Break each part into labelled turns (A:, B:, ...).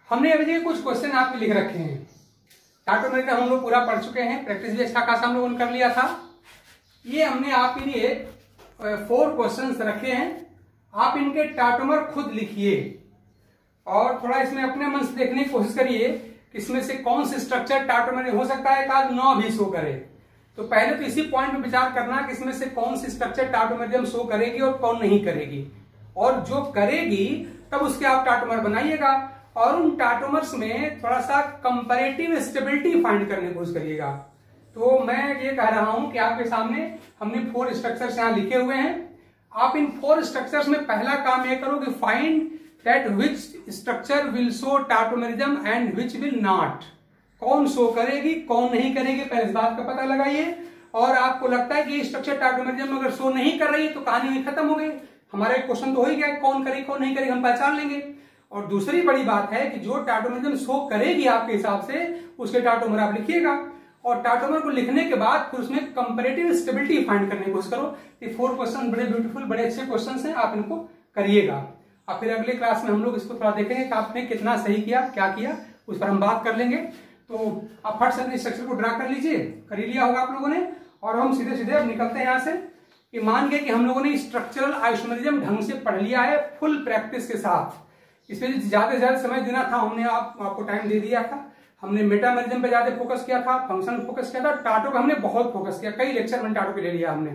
A: हमने अभी कुछ क्वेश्चन आपके लिख रखे हैं। टाटोमेरिज्म हम लोग पूरा पढ़ चुके हैं, प्रैक्टिस भी अच्छा खासा हम लोगों ने कर लिया था। ये हमने आपके लिए 4 क्वेश्चंस रखे हैं। आप इनके टाटोमर खुद लिखिए और थोड़ा इसमें अपने मन से देखने की कोशिश करिए कि इसमें से कौन से स्ट्रक्चर टाटोमर हो सकता है एक 9 भी शो करे। तो पहले तो इसी पॉइंट पे विचार करना कि इसमें से कौन सी स्ट्रक्चर टाटोमेरिज्म शो करेगी और कौन नहीं करेगी, और जो करेगी तब उसके आप टाटोमर बनाइएगा और उन टाटोमर्स में थोड़ा सा कंपैरेटिव स्टेबिलिटी फाइंड करने की कोशिश करिएगा। तो मैं ये कह रहा हूं कि आपके सामने हमने 4 स्ट्रक्चर्स यहां लिखे हुए हैं। आप इन 4 स्ट्रक्चर्स में पहला काम यह करो कि find that which structure will show tautomerism and which will not. कौन शो करेगी कौन नहीं करेगी, पहले इस बात का पता लगाइए। और आपको लगता है कि ये स्ट्रक्चर टाटोमेरिज्म अगर शो नहीं कर रही है तो कहानी वही खत्म हो गई। हमारा एक क्वेश्चन तो हो ही गया, कौन करेगी कौन नहीं करेगी हम पहचान लेंगे। और दूसरी बड़ी बात है कि जो टाटोमेरिज्म शो करेगी आपके हिसाब से उसके टाटोमर आप लिखिएगा, और टाटोमर को लिखने के बाद फिर उसमें कंपैरेटिव स्टेबिलिटी फाइंड करने की कोशिश करो। ये 4 क्वेश्चन बड़े ब्यूटीफुल बड़े अच्छे क्वेश्चन हैं, आप इनको करिएगा। और फिर अगले क्लास में हम लोग इसको थोड़ा देखेंगे कि आपने कितना सही किया क्या किया, उस पर हम बात कर लेंगे। तो आप फट से स्ट्रक्चर को ड्रा कर लीजिए, कर ही लिया होगा आप लोगों ने, और हम सीधे सीधे अब निकलते हैं यहाँ से। कि मान गए कि हम लोगों ने स्ट्रक्चरल आइसोमेरिज्म ढंग से पढ़ लिया है फुल प्रैक्टिस के साथ। इसमें ज्यादा से ज्यादा समय देना था, हमने आपको टाइम दे दिया था। हमने मेटामेरिज्म पे ज्यादा फोकस किया था, फंक्शन फोकस किया था, टाटो का हमने बहुत फोकस किया, कई लेक्चर में टाटो पे ले लिया हमने।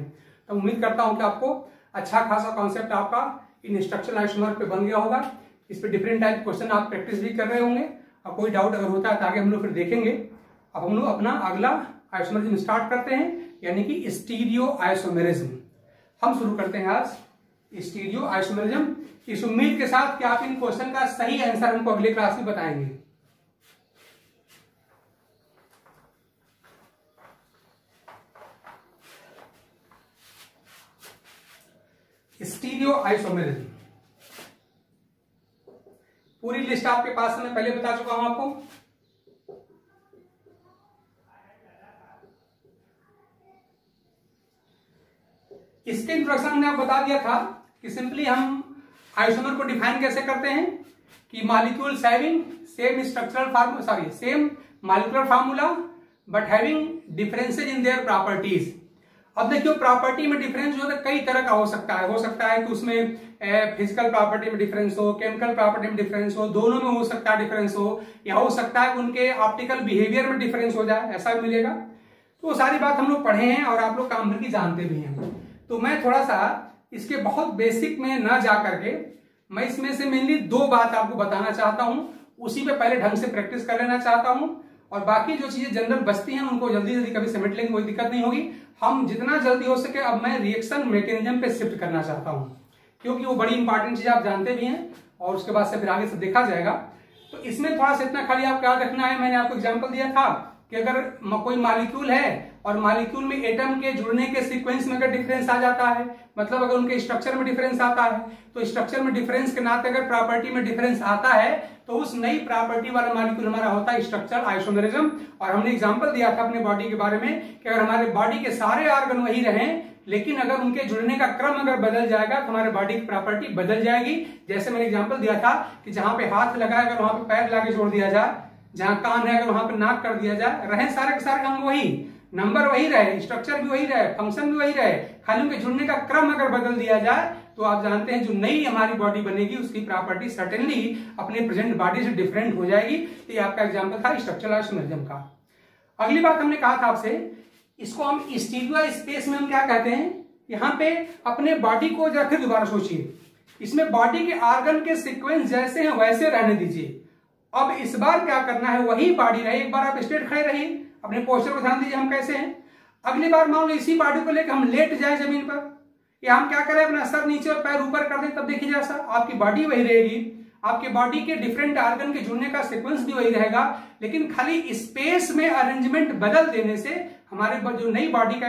A: तो उम्मीद करता हूं कि आपको अच्छा खासा कॉन्सेप्ट आपका इन स्ट्रक्चरल आइसोमर पे बन गया होगा। इस पे डिफरेंट टाइप क्वेश्चन आप प्रैक्टिस भी कर रहे होंगे, और कोई डाउट अगर होता है तो आगे हम लोग फिर देखेंगे। अब हम लोग अपना अगला आइसोमेरिज्म स्टार्ट करते हैं, यानी कि स्टीरियो आइसोमेरिज्म हम शुरू करते हैं आज स्टीरियो आइसोमेरिज्म, इस उम्मीद के साथ कि आप इन क्वेश्चन का सही आंसर हमको अगले क्लास में बताएंगे। स्टीरियो आइसोमेरिज्म पूरी लिस्ट आपके पास है, मैं पहले बता चुका हूं आपको। इसके इंट्रोडक्शन हमने आपको बता दिया था कि सिंपली हम आइसोमर को डिफाइन कैसे करते हैं कि molecules having same structural formula, same molecular formula but having differences in their properties. अब देखियो प्रॉपर्टी में डिफरेंस जो है कई तरह का हो सकता है कि उसमें फिजिकल प्रॉपर्टी में डिफरेंस हो, केमिकल प्रॉपर्टी में डिफरेंस हो, दोनों में हो सकता है डिफरेंस हो, या हो सकता है कि उनके ऑप्टिकल बिहेवियर में डिफरेंस हो जाए, ऐसा भी मिलेगा। तो वो सारी बात हम लोग पढ़े हैं और आप लोग काम भर की जानते भी हैं। तो मैं थोड़ा सा इसके बहुत बेसिक में न जा करके मैं इसमें से मेनली 2 बात आपको बताना चाहता हूं, उसी पे पहले ढंग से प्रैक्टिस कर लेना चाहता हूं, और बाकी जो चीजें जनरल बचती हैं उनको जल्दी जल्दी कभी समेट लेंगे, कोई दिक्कत नहीं होगी। हम जितना जल्दी हो सके अब मैं रिएक्शन मैकेनिज्म पे शिफ्ट करना चाहता हूं, क्योंकि वो बड़ी इंपॉर्टेंट चीज आप जानते भी हैं, और उसके बाद से फिर आगे से देखा जाएगा। तो इसमें थोड़ा सा इतना खाली आपको याद रखना है, मैंने आपको एग्जांपल दिया था कि अगर कोई मॉलिक्यूल है और मॉलिक्यूल में एटम के जुड़ने के सीक्वेंस में अगर डिफरेंस आ जाता है, मतलब अगर उनके स्ट्रक्चर में डिफरेंस आता है, तो स्ट्रक्चर में डिफरेंस के नाते अगर प्रॉपर्टी में डिफरेंस आता है तो उस नई प्रॉपर्टी वाला मॉलिक्यूल हमारा होता है स्ट्रक्चरल आइसोमेरिज्म। और हमने एग्जांपल दिया था अपने बॉडी के बारे में कि अगर हमारे बॉडी के सारे ऑर्गन वही रहें लेकिन अगर उनके जुड़ने का क्रम अगर बदल जाएगा तो हमारे बॉडी की प्रॉपर्टी बदल जाएगी। जैसे मैंने एग्जांपल दिया था कि जहां पे हाथ लगाए अगर वहां पे पैर लाके जोड़ दिया जाए, जहां कान है अगर वहां पे नाक कर दिया जाए, रहे सारे के सारे अंग वही, नंबर वही रहे, स्ट्रक्चर भी वही रहे, फंक्शन भी वही रहे, खाली उनके जुड़ने का क्रम अगर बदल दिया जाए तो आप जानते हैं जो नई हमारी बॉडी बनेगी उसकी प्रॉपर्टी सर्टेनली अपने प्रेजेंट बॉडी से डिफरेंट हो जाएगी। तो ये आपका एग्जांपल था स्ट्रक्चरल आइसोमेरिज्म का। अगली बात हमने कहा था आपसे, इसको हम स्टीरियो स्पेस में हम क्या कहते हैं, यहाँ पे अपने बॉडी को जरा फिर दोबारा सोचिए, इसमें बॉडी के ऑर्गन के सीक्वेंस जैसे हैं वैसे रहने दीजिए। अब इस बार क्या करना है, वही बॉडी रहे, एक बार आप स्ट्रेट खड़े रहिए, अपने पोस्चर को ध्यान दीजिए हम कैसे हैं। अगली बार मान लो इसी बॉडी को लेकर हम लेट जाए जमीन पर, या हम क्या करें अपना सर नीचे और पैर ऊपर कर दें, तब देखिए जैसा आपकी बॉडी वही रहेगी, आपके बॉडी के डिफरेंट ऑर्गन के जुड़ने का सीक्वेंस भी वही रहेगा, लेकिन खाली स्पेस में अरेंजमेंट बदल देने से हमारे जो नई बॉडी का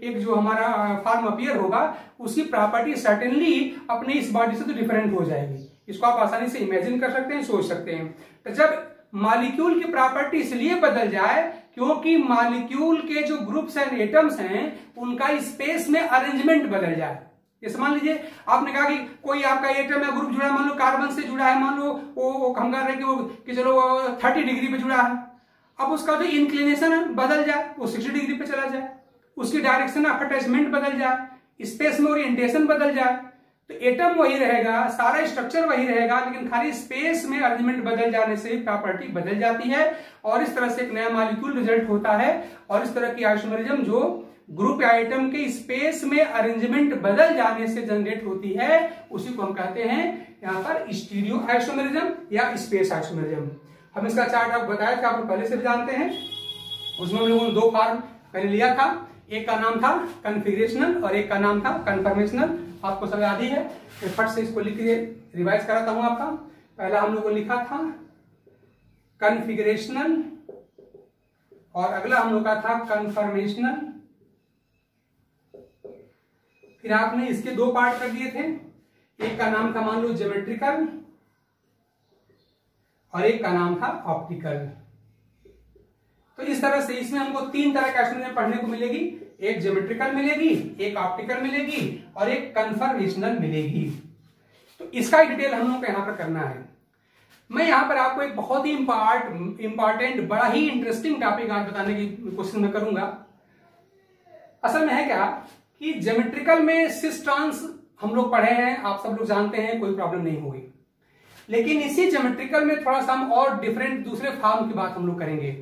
A: एक जो हमारा फॉर्म अपीयर होगा उसकी प्रॉपर्टी सर्टेनली अपने इस बॉडी से तो डिफरेंट हो जाएगी। इसको आप आसानी से इमेजिन कर सकते हैं, सोच सकते हैं। तो जब मॉलिक्यूल की प्रॉपर्टी इसलिए बदल जाए क्योंकि मॉलिक्यूल के जो ग्रुप्स एंड एटम्स हैं उनका स्पेस में अरेंजमेंट बदल जाए। जैसे मान लीजिए आपने कहा कि कोई आपका एटम या ग्रुप जुड़ा है, मान लो कार्बन से जुड़ा है, मान लो वो हम कर रहे हैं कि चलो 30 डिग्री पे जुड़ा है। अब उसका जो इंक्लिनेशन है बदल जाए, वो 60 डिग्री पे चला जाए, उसकी डायरेक्शन ऑफ अटैचमेंट बदल जाए, स्पेस में ओरिएंटेशन बदल जाए, तो एटम वही रहेगा, सारा स्ट्रक्चर वही रहेगा, लेकिन खाली स्पेस में अरेंजमेंट बदल जाने से प्रॉपर्टी बदल जाती है और इस तरह से एक नया मॉलिक्यूल रिजल्ट होता है। और इस तरह की आइसोमेरिज्म जो ग्रुप आइटम के स्पेस में अरेंजमेंट बदल जाने से जनरेट होती है, उसी को हम कहते हैं यहाँ पर स्टीरियो आइसोमेरिज्म या स्पेस आइसोमेरिज्म। हम इसका चार्ट आपको बताया था, आप पहले से भी जानते हैं। उसमें हम लोगों ने 2 फॉर्म पहले लिया था, एक का नाम था कन्फिगरेशनल और एक का नाम था कन्फर्मेशनल। आपको सब याद ही है, तो फट से इसको लिख के रिवाइज कराता हूं आपका। पहला हम लोगों ने लिखा था कन्फिगरेशनल और अगला हम लोग का था कन्फर्मेशनल। फिर आपने इसके 2 पार्ट कर दिए थे, एक का नाम था मान लो ज्योमेट्रिकल और एक का नाम था ऑप्टिकल। तो इस तरह से इसमें हमको 3 तरह के आइसोमेरिज्म पढ़ने को मिलेगी, एक ज्योमेट्रिकल मिलेगी, एक ऑप्टिकल मिलेगी और एक कन्फर्मेशनल मिलेगी। तो इसका डिटेल हम लोग को यहां पर करना है। मैं यहां पर आपको एक बहुत ही इंपॉर्टेंट बड़ा ही इंटरेस्टिंग टॉपिक आज बताने की कोशिश में करूंगा। असल में है क्या कि ज्योमेट्रिकल में सिस ट्रांस हम लोग पढ़े हैं, आप सब लोग जानते हैं, कोई प्रॉब्लम नहीं होगी। लेकिन इसी ज्योमेट्रिकल में थोड़ा सा हम और डिफरेंट दूसरे फॉर्म की बात हम लोग करेंगे।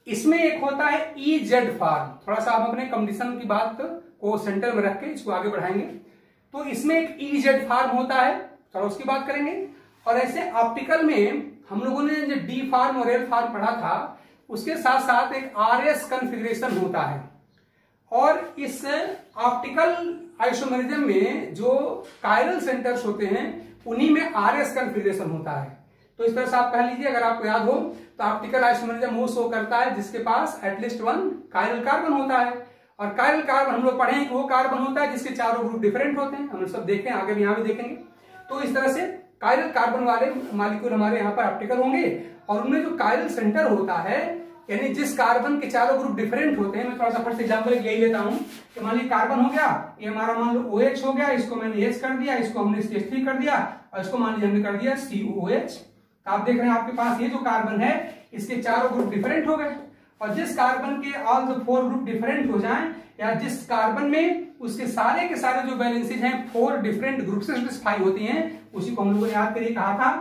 A: इसमें एक होता है EZ फॉर्म, थोड़ा सा हम अपने कंडीशन की बात को सेंटर में रख के इसको आगे बढ़ाएंगे। तो इसमें एक EZ फॉर्म होता है, थोड़ा उसकी बात करेंगे। और ऐसे ऑप्टिकल में हम लोगों ने जो D फॉर्म और L फॉर्म पढ़ा था, उसके साथ साथ एक RS कन्फिग्रेशन होता है। और इस ऑप्टिकल आइसोमेरिज्म में जो कायरल सेंटर्स होते हैं उन्हीं में RS कन्फिग्रेशन होता है। तो इस तरह से आप कह लीजिए, अगर आपको याद हो तो ऑप्टिकल आइसोमेरिज्म वो शो करता है जिसके पास एटलीस्ट 1 कायरल कार्बन होता है। और कायरल कार्बन हम लोग पढ़े हैं कि वो कार्बन होता है जिसके चारों ग्रुप डिफरेंट होते हैं, हम लोग सब देखें, आगे भी यहाँ भी देखेंगे। तो इस तरह से कायरल कार्बन वाले मॉलिक्यूल हमारे यहाँ पर ऑप्टिकल होंगे। और उनमें जो कायरल सेंटर होता है, यानी जिस कार्बन के चारों ग्रुप डिफरेंट होते हैं, मैं थोड़ा सा फर्स्ट एग्जाम्पल यही लेता हूं कि मान लीजिए कार्बन हो गया, ये हमारा मान लो OH हो गया, इसको मैंने H कर दिया, इसको हमने CH3 कर दिया और इसको मान लीजिए हमने कर दिया COOH। तो आप देख रहे हैं आपके पास ये जो कार्बन है इसके चारों ग्रुप डिफरेंट हो गए। और जिस कार्बन के ऑल द 4 ग्रुप डिफरेंट हो जाएं, या जिस कार्बन में उसके सारे के सारे जो वैलेंसीज हैं 4 डिफरेंट ग्रुप से सेटिस्फाई होती हैं, उसी को हम लोगों ने याद करिए कहा था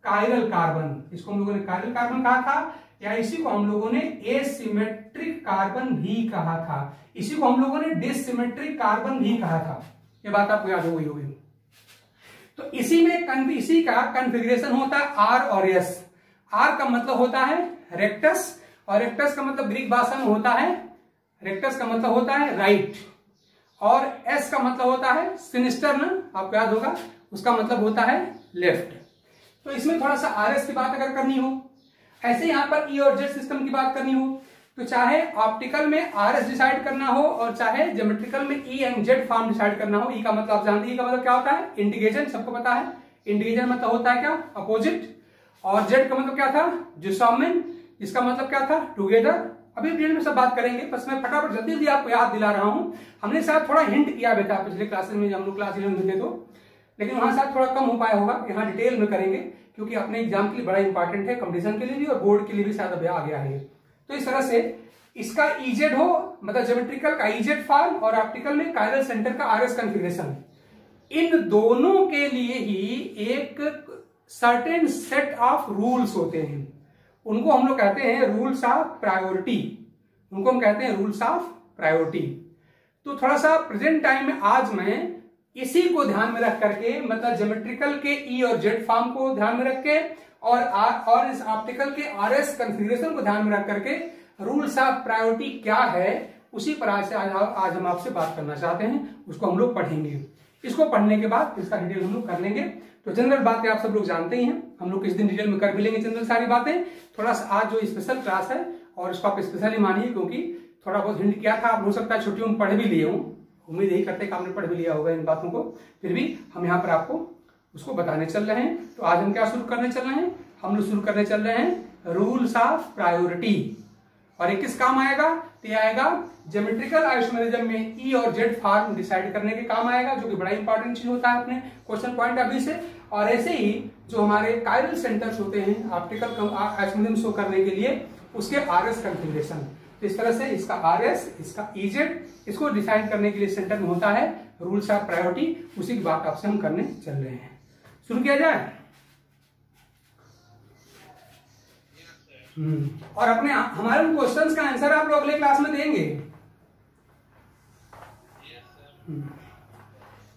A: कायरल कार्बन। इसको हम लोगों ने कायरल कार्बन कहा था, या इसी को हम लोगों ने एसिमेट्रिक कार्बन भी कहा था, इसी को हम लोगों ने डिसिमेट्रिक कार्बन भी कहा था। ये बात आपको याद हो गई होगी। तो इसी का कन्फिग्रेशन होता है R और S। R का मतलब होता है रेक्टस, और रेक्टस का मतलब ग्रीक भाषा में होता है, रेक्टस का मतलब होता है राइट, और S का मतलब होता है सिनिस्टर ना, आपको याद होगा, उसका मतलब होता है लेफ्ट। तो इसमें थोड़ा सा RS की बात अगर करनी हो, ऐसे यहां पर E और Z सिस्टम की बात करनी हो, तो चाहे ऑप्टिकल में RS डिसाइड करना हो और चाहे ज्योमेट्रिकल में E and Z form decide करना हो। E का मतलब आप जानते हैं, E का मतलब क्या होता है, इंटीग्रेशन, सबको पता है। इंटीग्रेशन मतलब होता है क्या, अपोजिट। और Z का मतलब क्या था, जिसोमेन, इसका मतलब क्या था, टुगेदर। अभी डिटेल में सब बात करेंगे, बस मैं फटाफट जल्दी जल्दी आपको याद दिला रहा हूं। हमने शायद थोड़ा हिंट किया भी था पिछले क्लासेस में, हम लोग क्लास 11 में थे तो, लेकिन वहां शायद थोड़ा कम हो पाया होगा। यहाँ डिटेल में करेंगे क्योंकि अपने एग्जाम के लिए बड़ा इंपॉर्टेंट है, कंपटीशन के लिए भी और बोर्ड के लिए भी शायद अभी आ गया है। तो इस तरह से इसका EZ हो, मतलब ज्योमेट्रिकल का EZ फॉर्म और ऑप्टिकल में कायरल सेंटर का RS कन्फिग्रेशन, इन दोनों के लिए ही एक सर्टेन सेट ऑफ रूल्स होते हैं। उनको हम लोग कहते हैं रूल्स ऑफ प्रायोरिटी, उनको हम कहते हैं रूल्स ऑफ प्रायोरिटी। तो थोड़ा सा प्रेजेंट टाइम में आज मैं इसी को ध्यान में रख करके, मतलब ज्योमेट्रिकल के E और Z फॉर्म को ध्यान में रख के और इस ऑप्टिकल के RS कन्फिग्रेशन को ध्यान में रख करके रूल्स ऑफ प्रायोरिटी क्या है, उसी पर आज हम आपसे बात करना चाहते हैं, उसको हम लोग पढ़ेंगे। इसको पढ़ने के बाद इसका डिटेल हम लोग कर लेंगे। तो जनरल बातें आप सब लोग जानते ही हैं, हम लोग किस दिन डिटेल में कर भी लेंगे जनरल सारी बातें। थोड़ा सा आज जो स्पेशल क्लास है और इसको आप स्पेशली मानिए, क्योंकि थोड़ा बहुत हिंट किया था, आप हो सकता है छुट्टियों में पढ़ भी लिए हूँ, उम्मीद यही करते हैं कि आपने पढ़ भी लिया होगा इन बातों को, फिर भी हम यहाँ पर आपको उसको बताने चल रहे हैं। तो आज हम क्या शुरू करने चल रहे हैं, हम लोग शुरू करने चल रहे हैं रूल्स ऑफ प्रायोरिटी। और ये किस काम आएगा, तो ये आएगा ज्योमेट्रिकल आइसोमेरिज्म में ई और जेड फॉर्म डिसाइड करने के काम आएगा, जो कि बड़ा इंपॉर्टेंट चीज होता है अपने क्वेश्चन पॉइंट ऑफ व्यू से। और ऐसे ही जो हमारे कायरल सेंटर्स होते हैं ऑप्टिकल आइसोमेरिज्म शो करने के लिए, उसके आरएस कंफिगरेशन, तो इस तरह से इसका आरएस, इसका इजेड, इसको डिसाइड करने के लिए सेंटर में होता है रूल्स ऑफ प्रायोरिटी। उसी की बात आपसे हम करने चल रहे हैं। शुरू किया जाए। और अपने हमारे उन क्वेश्चंस का आंसर आप लोग अगले क्लास में देंगे।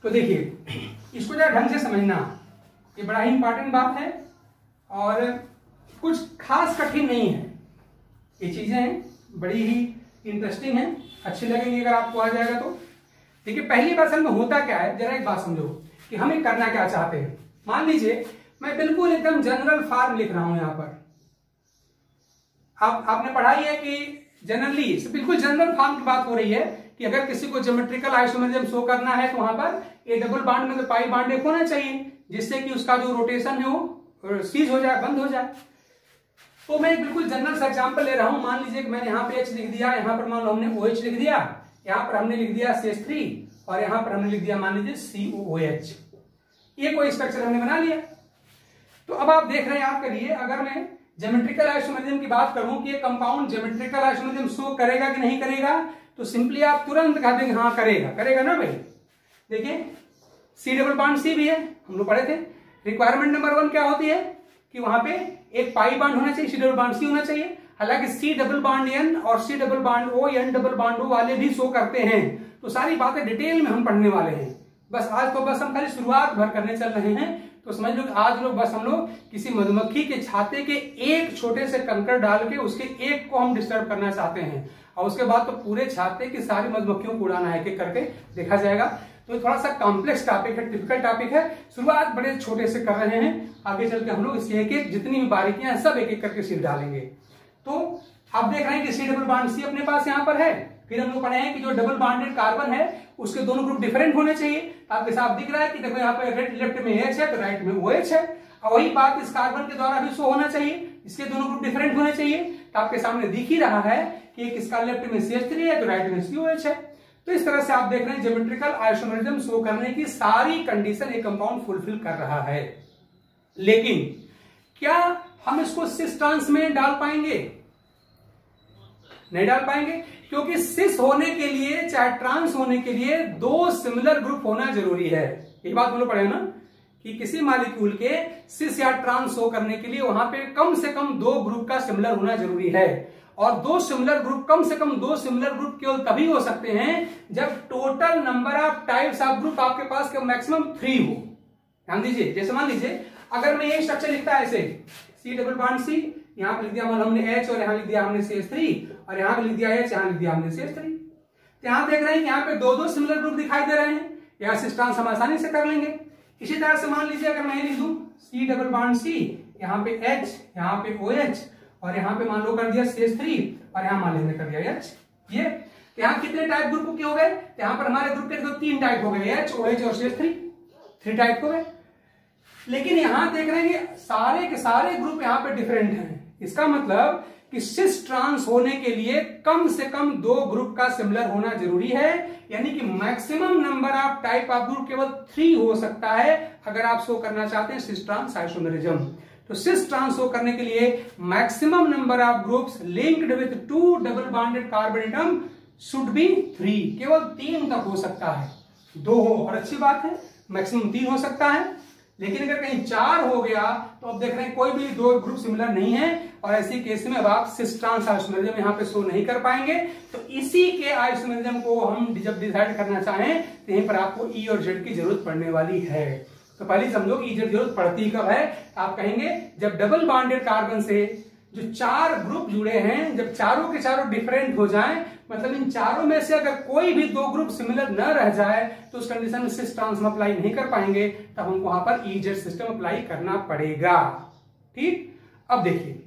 A: तो देखिए, इसको जरा ढंग से समझना, ये बड़ा ही इंपॉर्टेंट बात है और कुछ खास कठिन नहीं है। ये चीजें बड़ी ही इंटरेस्टिंग है, अच्छी लगेंगी अगर आपको आ जाएगा तो। देखिए, पहली बात असल में होता क्या है, जरा एक बात समझो कि हमें करना क्या चाहते हैं। मान लीजिए मैं बिल्कुल एकदम जनरल फॉर्म लिख रहा हूं यहां पर। आपने पढ़ाई है कि जनरली बिल्कुल जनरल फॉर्म की बात हो रही है कि अगर किसी को ज्योमेट्रिकल आइसोमेरिज्म शो करना है तो वहां पर ए डबल बॉन्ड में तो पाई बॉन्ड एक होना चाहिए, जिससे कि उसका जो रोटेशन है वो सीज हो जाए, बंद हो जाए। तो मैं बिल्कुल जनरल सा एग्जांपल ले रहा हूं। मान लीजिए कि मैंने यहाँ पे H लिख दिया, यहाँ पर मान लो हमने OH लिख दिया, यहाँ पर हमने लिख दिया CH3 और यहाँ पर हमने लिख दिया मान लीजिए COOH। ये कोई स्ट्रक्चर हमने बना लिया। तो अब आप देख रहे हैं, याद करिए, अगर मैं ज्योमेट्रिकल आइसोमेरिज्म की बात करूं कि ये कंपाउंड ज्योमेट्रिकल आइसोमेरिज्म शो करेगा कि नहीं करेगा, तो सिंपली आप तुरंत कह देंगे हाँ करेगा। करेगा ना भाई। देखिए, C डबल बॉन्ड C भी है, हम लोग पढ़े थे। रिक्वायरमेंट नंबर 1 क्या होती है कि वहां पे एक पाई बॉन्ड होना चाहिए, C डबल बॉन्ड C होना चाहिए। हालांकि C डबल बॉन्ड N और C double bond O, N double bond O वाले भी शो करते हैं। तो सारी बातें डिटेल में हम पढ़ने वाले हैं। बस आज तो बस हम खाली शुरुआत भर करने चल रहे हैं। तो समझ लो आज लोग बस हम लोग किसी मधुमक्खी के छाते के एक छोटे से कंकड़ डाल के उसके एक को हम डिस्टर्ब करना चाहते हैं, और उसके बाद तो पूरे छाते की सारी मधुमक्खियों को उड़ाना है, एक करके देखा जाएगा। तो थोड़ा सा कॉम्प्लेक्स टॉपिक है, टिपिकल टॉपिक है। शुरुआत बड़े छोटे से कर रहे हैं, आगे चल के हम लोग इसके एक एक जितनी भी बारीकियां हैं सब एक एक करके सीख डालेंगे। तो आप देख रहे हैं कि C डबल बॉन्ड C अपने पास यहाँ पर है। फिर हम लोग पढ़े हैं कि जो डबल बॉन्डेड कार्बन है उसके दोनों ग्रुप डिफरेंट होने चाहिए। आपके साथ दिख रहा है कि देखो यहाँ पे लेफ्ट में H है तो राइट में OH है, और वही बात इस कार्बन के द्वारा भी शो होना चाहिए, इसके दोनों ग्रुप डिफरेंट होने चाहिए। तो आपके सामने दिख ही रहा है कि एक इसका लेफ्ट में CH3 है तो राइट में COH है। तो इस तरह से आप देख रहे हैं ज्योमेट्रिकल आइसोमेरिज्म शो करने की सारी कंडीशन एक कंपाउंड फुलफिल कर रहा है। लेकिन क्या हम इसको सिस ट्रांस में डाल पाएंगे? नहीं डाल पाएंगे, क्योंकि सिस होने के लिए चाहे ट्रांस होने के लिए दो सिमिलर ग्रुप होना जरूरी है। ये बात हम लोग पढ़े ना कि किसी मॉलिक्यूल के सिस या ट्रांस शो करने के लिए वहां पे कम से कम दो ग्रुप का सिमिलर होना जरूरी है। और दो सिमिलर ग्रुप, कम से कम दो सिमिलर ग्रुप केवल तभी हो सकते हैं जब total number of types of group आपके पास मैक्सिमम 3 हो। ध्यान दीजिए, जैसे मान लीजिए अगर मैं ये स्ट्रक्चर लिखता है ऐसे C डबल बॉन्ड C, यहाँ पे लिख दिया हमने H और यहाँ लिख दिया हमने CH3 और यहाँ पे लिख दिया H, यहाँ लिख दिया हमने CH3। तो यहाँ देख रहे हैं कि यहाँ पे दो दो सिमिलर ग्रुप दिखाई दे रहे हैं, या सिस ट्रांस हम आसानी से कर लेंगे। इसी तरह से मान लीजिए अगर मैं लिख दूं C डबल बॉन्ड C, यहाँ पे H, यहाँ पे OH और यहाँ पे मान लो कर दिया CH3 और यहाँ मान लेंगे कर दिया H। ये यहाँ कितने टाइप ग्रुप के हो गए? यहाँ पर हमारे ग्रुप के 3 टाइप हो गए, H, OH और CH3, 3 टाइप हो गए। लेकिन यहां देख रहे हैं कि सारे के सारे ग्रुप यहां पे डिफरेंट हैं। इसका मतलब कि सिस ट्रांस होने के लिए कम से कम दो ग्रुप का सिमिलर होना जरूरी है, यानी कि maximum number of type of group केवल 3 हो सकता है अगर आप शो करना चाहते हैं सिस ट्रांस आइसोमेरिज्म। तो सिस ट्रांस शो करने के लिए maximum number of groups linked with 2 double bonded carbon atom should be 3, केवल 3 तक हो सकता है। 2 हो और अच्छी बात है, मैक्सिमम 3 हो सकता है। लेकिन अगर कहीं 4 हो गया तो अब देख रहे हैं कोई भी दो ग्रुप सिमिलर नहीं है, और ऐसी केस में अब आप सिस ट्रांस आइसोमेरिज्म यहाँ पे शो नहीं कर पाएंगे। तो इसी के आइसोमेरिज्म को हम जब डिसाइड करना चाहें तो यहीं पर आपको ई और जेड की जरूरत पड़ने वाली है। तो पहले समझो ई जेड जरूरत पड़ती कब है? आप कहेंगे जब डबल बॉन्डेड कार्बन से जो 4 ग्रुप जुड़े हैं, जब चारों के चारों डिफरेंट हो जाएं, मतलब इन चारों में से अगर कोई भी दो ग्रुप सिमिलर न रह जाए तो उस कंडीशन में सिस ट्रांस हम अप्लाई नहीं कर पाएंगे, तब हमको वहां पर ई जेड सिस्टम अप्लाई करना पड़ेगा। ठीक, अब देखिए,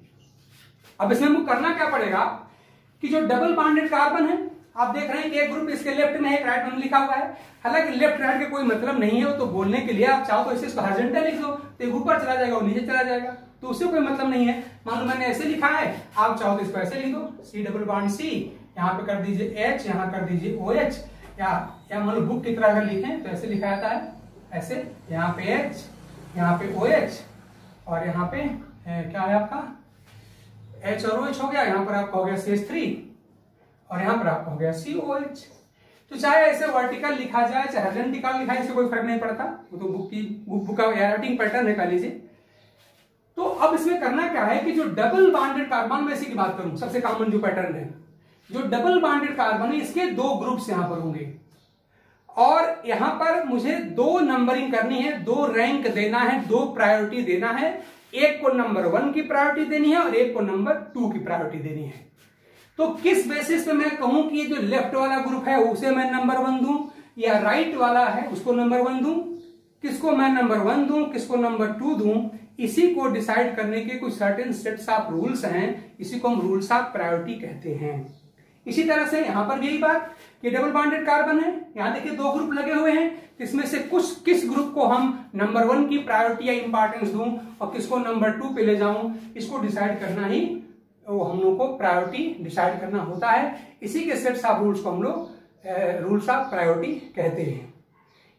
A: अब इसमें हमको करना क्या पड़ेगा कि जो डबल बॉन्डेड कार्बन है, आप देख रहे हैं कि एक ग्रुप इसके लेफ्ट में है, एक राइट में लिखा हुआ है। हालांकि लेफ्ट राइट के कोई मतलब नहीं है, तो बोलने के लिए आप चाहो तो इसे इसको हॉरिजॉन्टल लिख दो, तो एक ऊपर चला जाएगा और नीचे चला जाएगा, तो उससे कोई मतलब नहीं है। मान लो मैंने ऐसे लिखा है, आप चाहो तो इसको ऐसे लिख दो C डबल बॉन्ड C, यहाँ पे कर दीजिए H, यहाँ कर दीजिए OH, या मान लो बुक की तरह अगर लिखें तो ऐसे लिखा जाता है, ऐसे यहाँ पे H, यहाँ पे OH, और यहाँ पे क्या है आपका H और OH हो गया, यहाँ पर आपका हो गया CH3, और यहाँ पर आपका हो गया COH। तो चाहे ऐसे वर्टिकल लिखा जाए चाहे हॉरिजॉन्टल लिखा जाए, इससे कोई फर्क नहीं पड़ता, वो तो बुक का राइटिंग पैटर्न है, कह लीजिए। तो अब इसमें करना क्या है कि जो डबल बॉन्डेड कार्बन में इसी की बात करूं, सबसे कॉमन जो पैटर्न है, जो डबल बॉन्डेड कार्बन है इसके दो ग्रुप्स यहां पर होंगे, और यहां पर मुझे दो नंबरिंग करनी है, दो रैंक देना है, दो प्रायोरिटी देना है। एक को नंबर 1 की प्रायोरिटी देनी है और एक को नंबर 2 की प्रायोरिटी देनी है। तो किस बेसिस पे मैं कहूं कि जो लेफ्ट वाला ग्रुप है उसे मैं नंबर 1 दूं, या राइट वाला है उसको नंबर 1 दूं, किसको मैं नंबर 1 दूं, किसको नंबर 2 दूं, इसी को डिसाइड करने के कुछ सर्टेन सेट्स ऑफ रूल्स हैं, इसी को हम रूल्स ऑफ प्रायोरिटी कहते हैं। इसी तरह से यहां पर यही बात कि डबल बॉन्डेड कार्बन है, यहां देखिए दो ग्रुप लगे हुए हैं, इसमें से किस ग्रुप को हम नंबर 1 की प्रायोरिटी या इंपॉर्टेंस दूं और किसको नंबर 2 पे ले जाऊं, इसको डिसाइड करना ही वो हम लोग को प्रायोरिटी डिसाइड करना होता है। इसी के सेट्स ऑफ रूल्स को हम लोग रूल्स ऑफ प्रायोरिटी कहते हैं।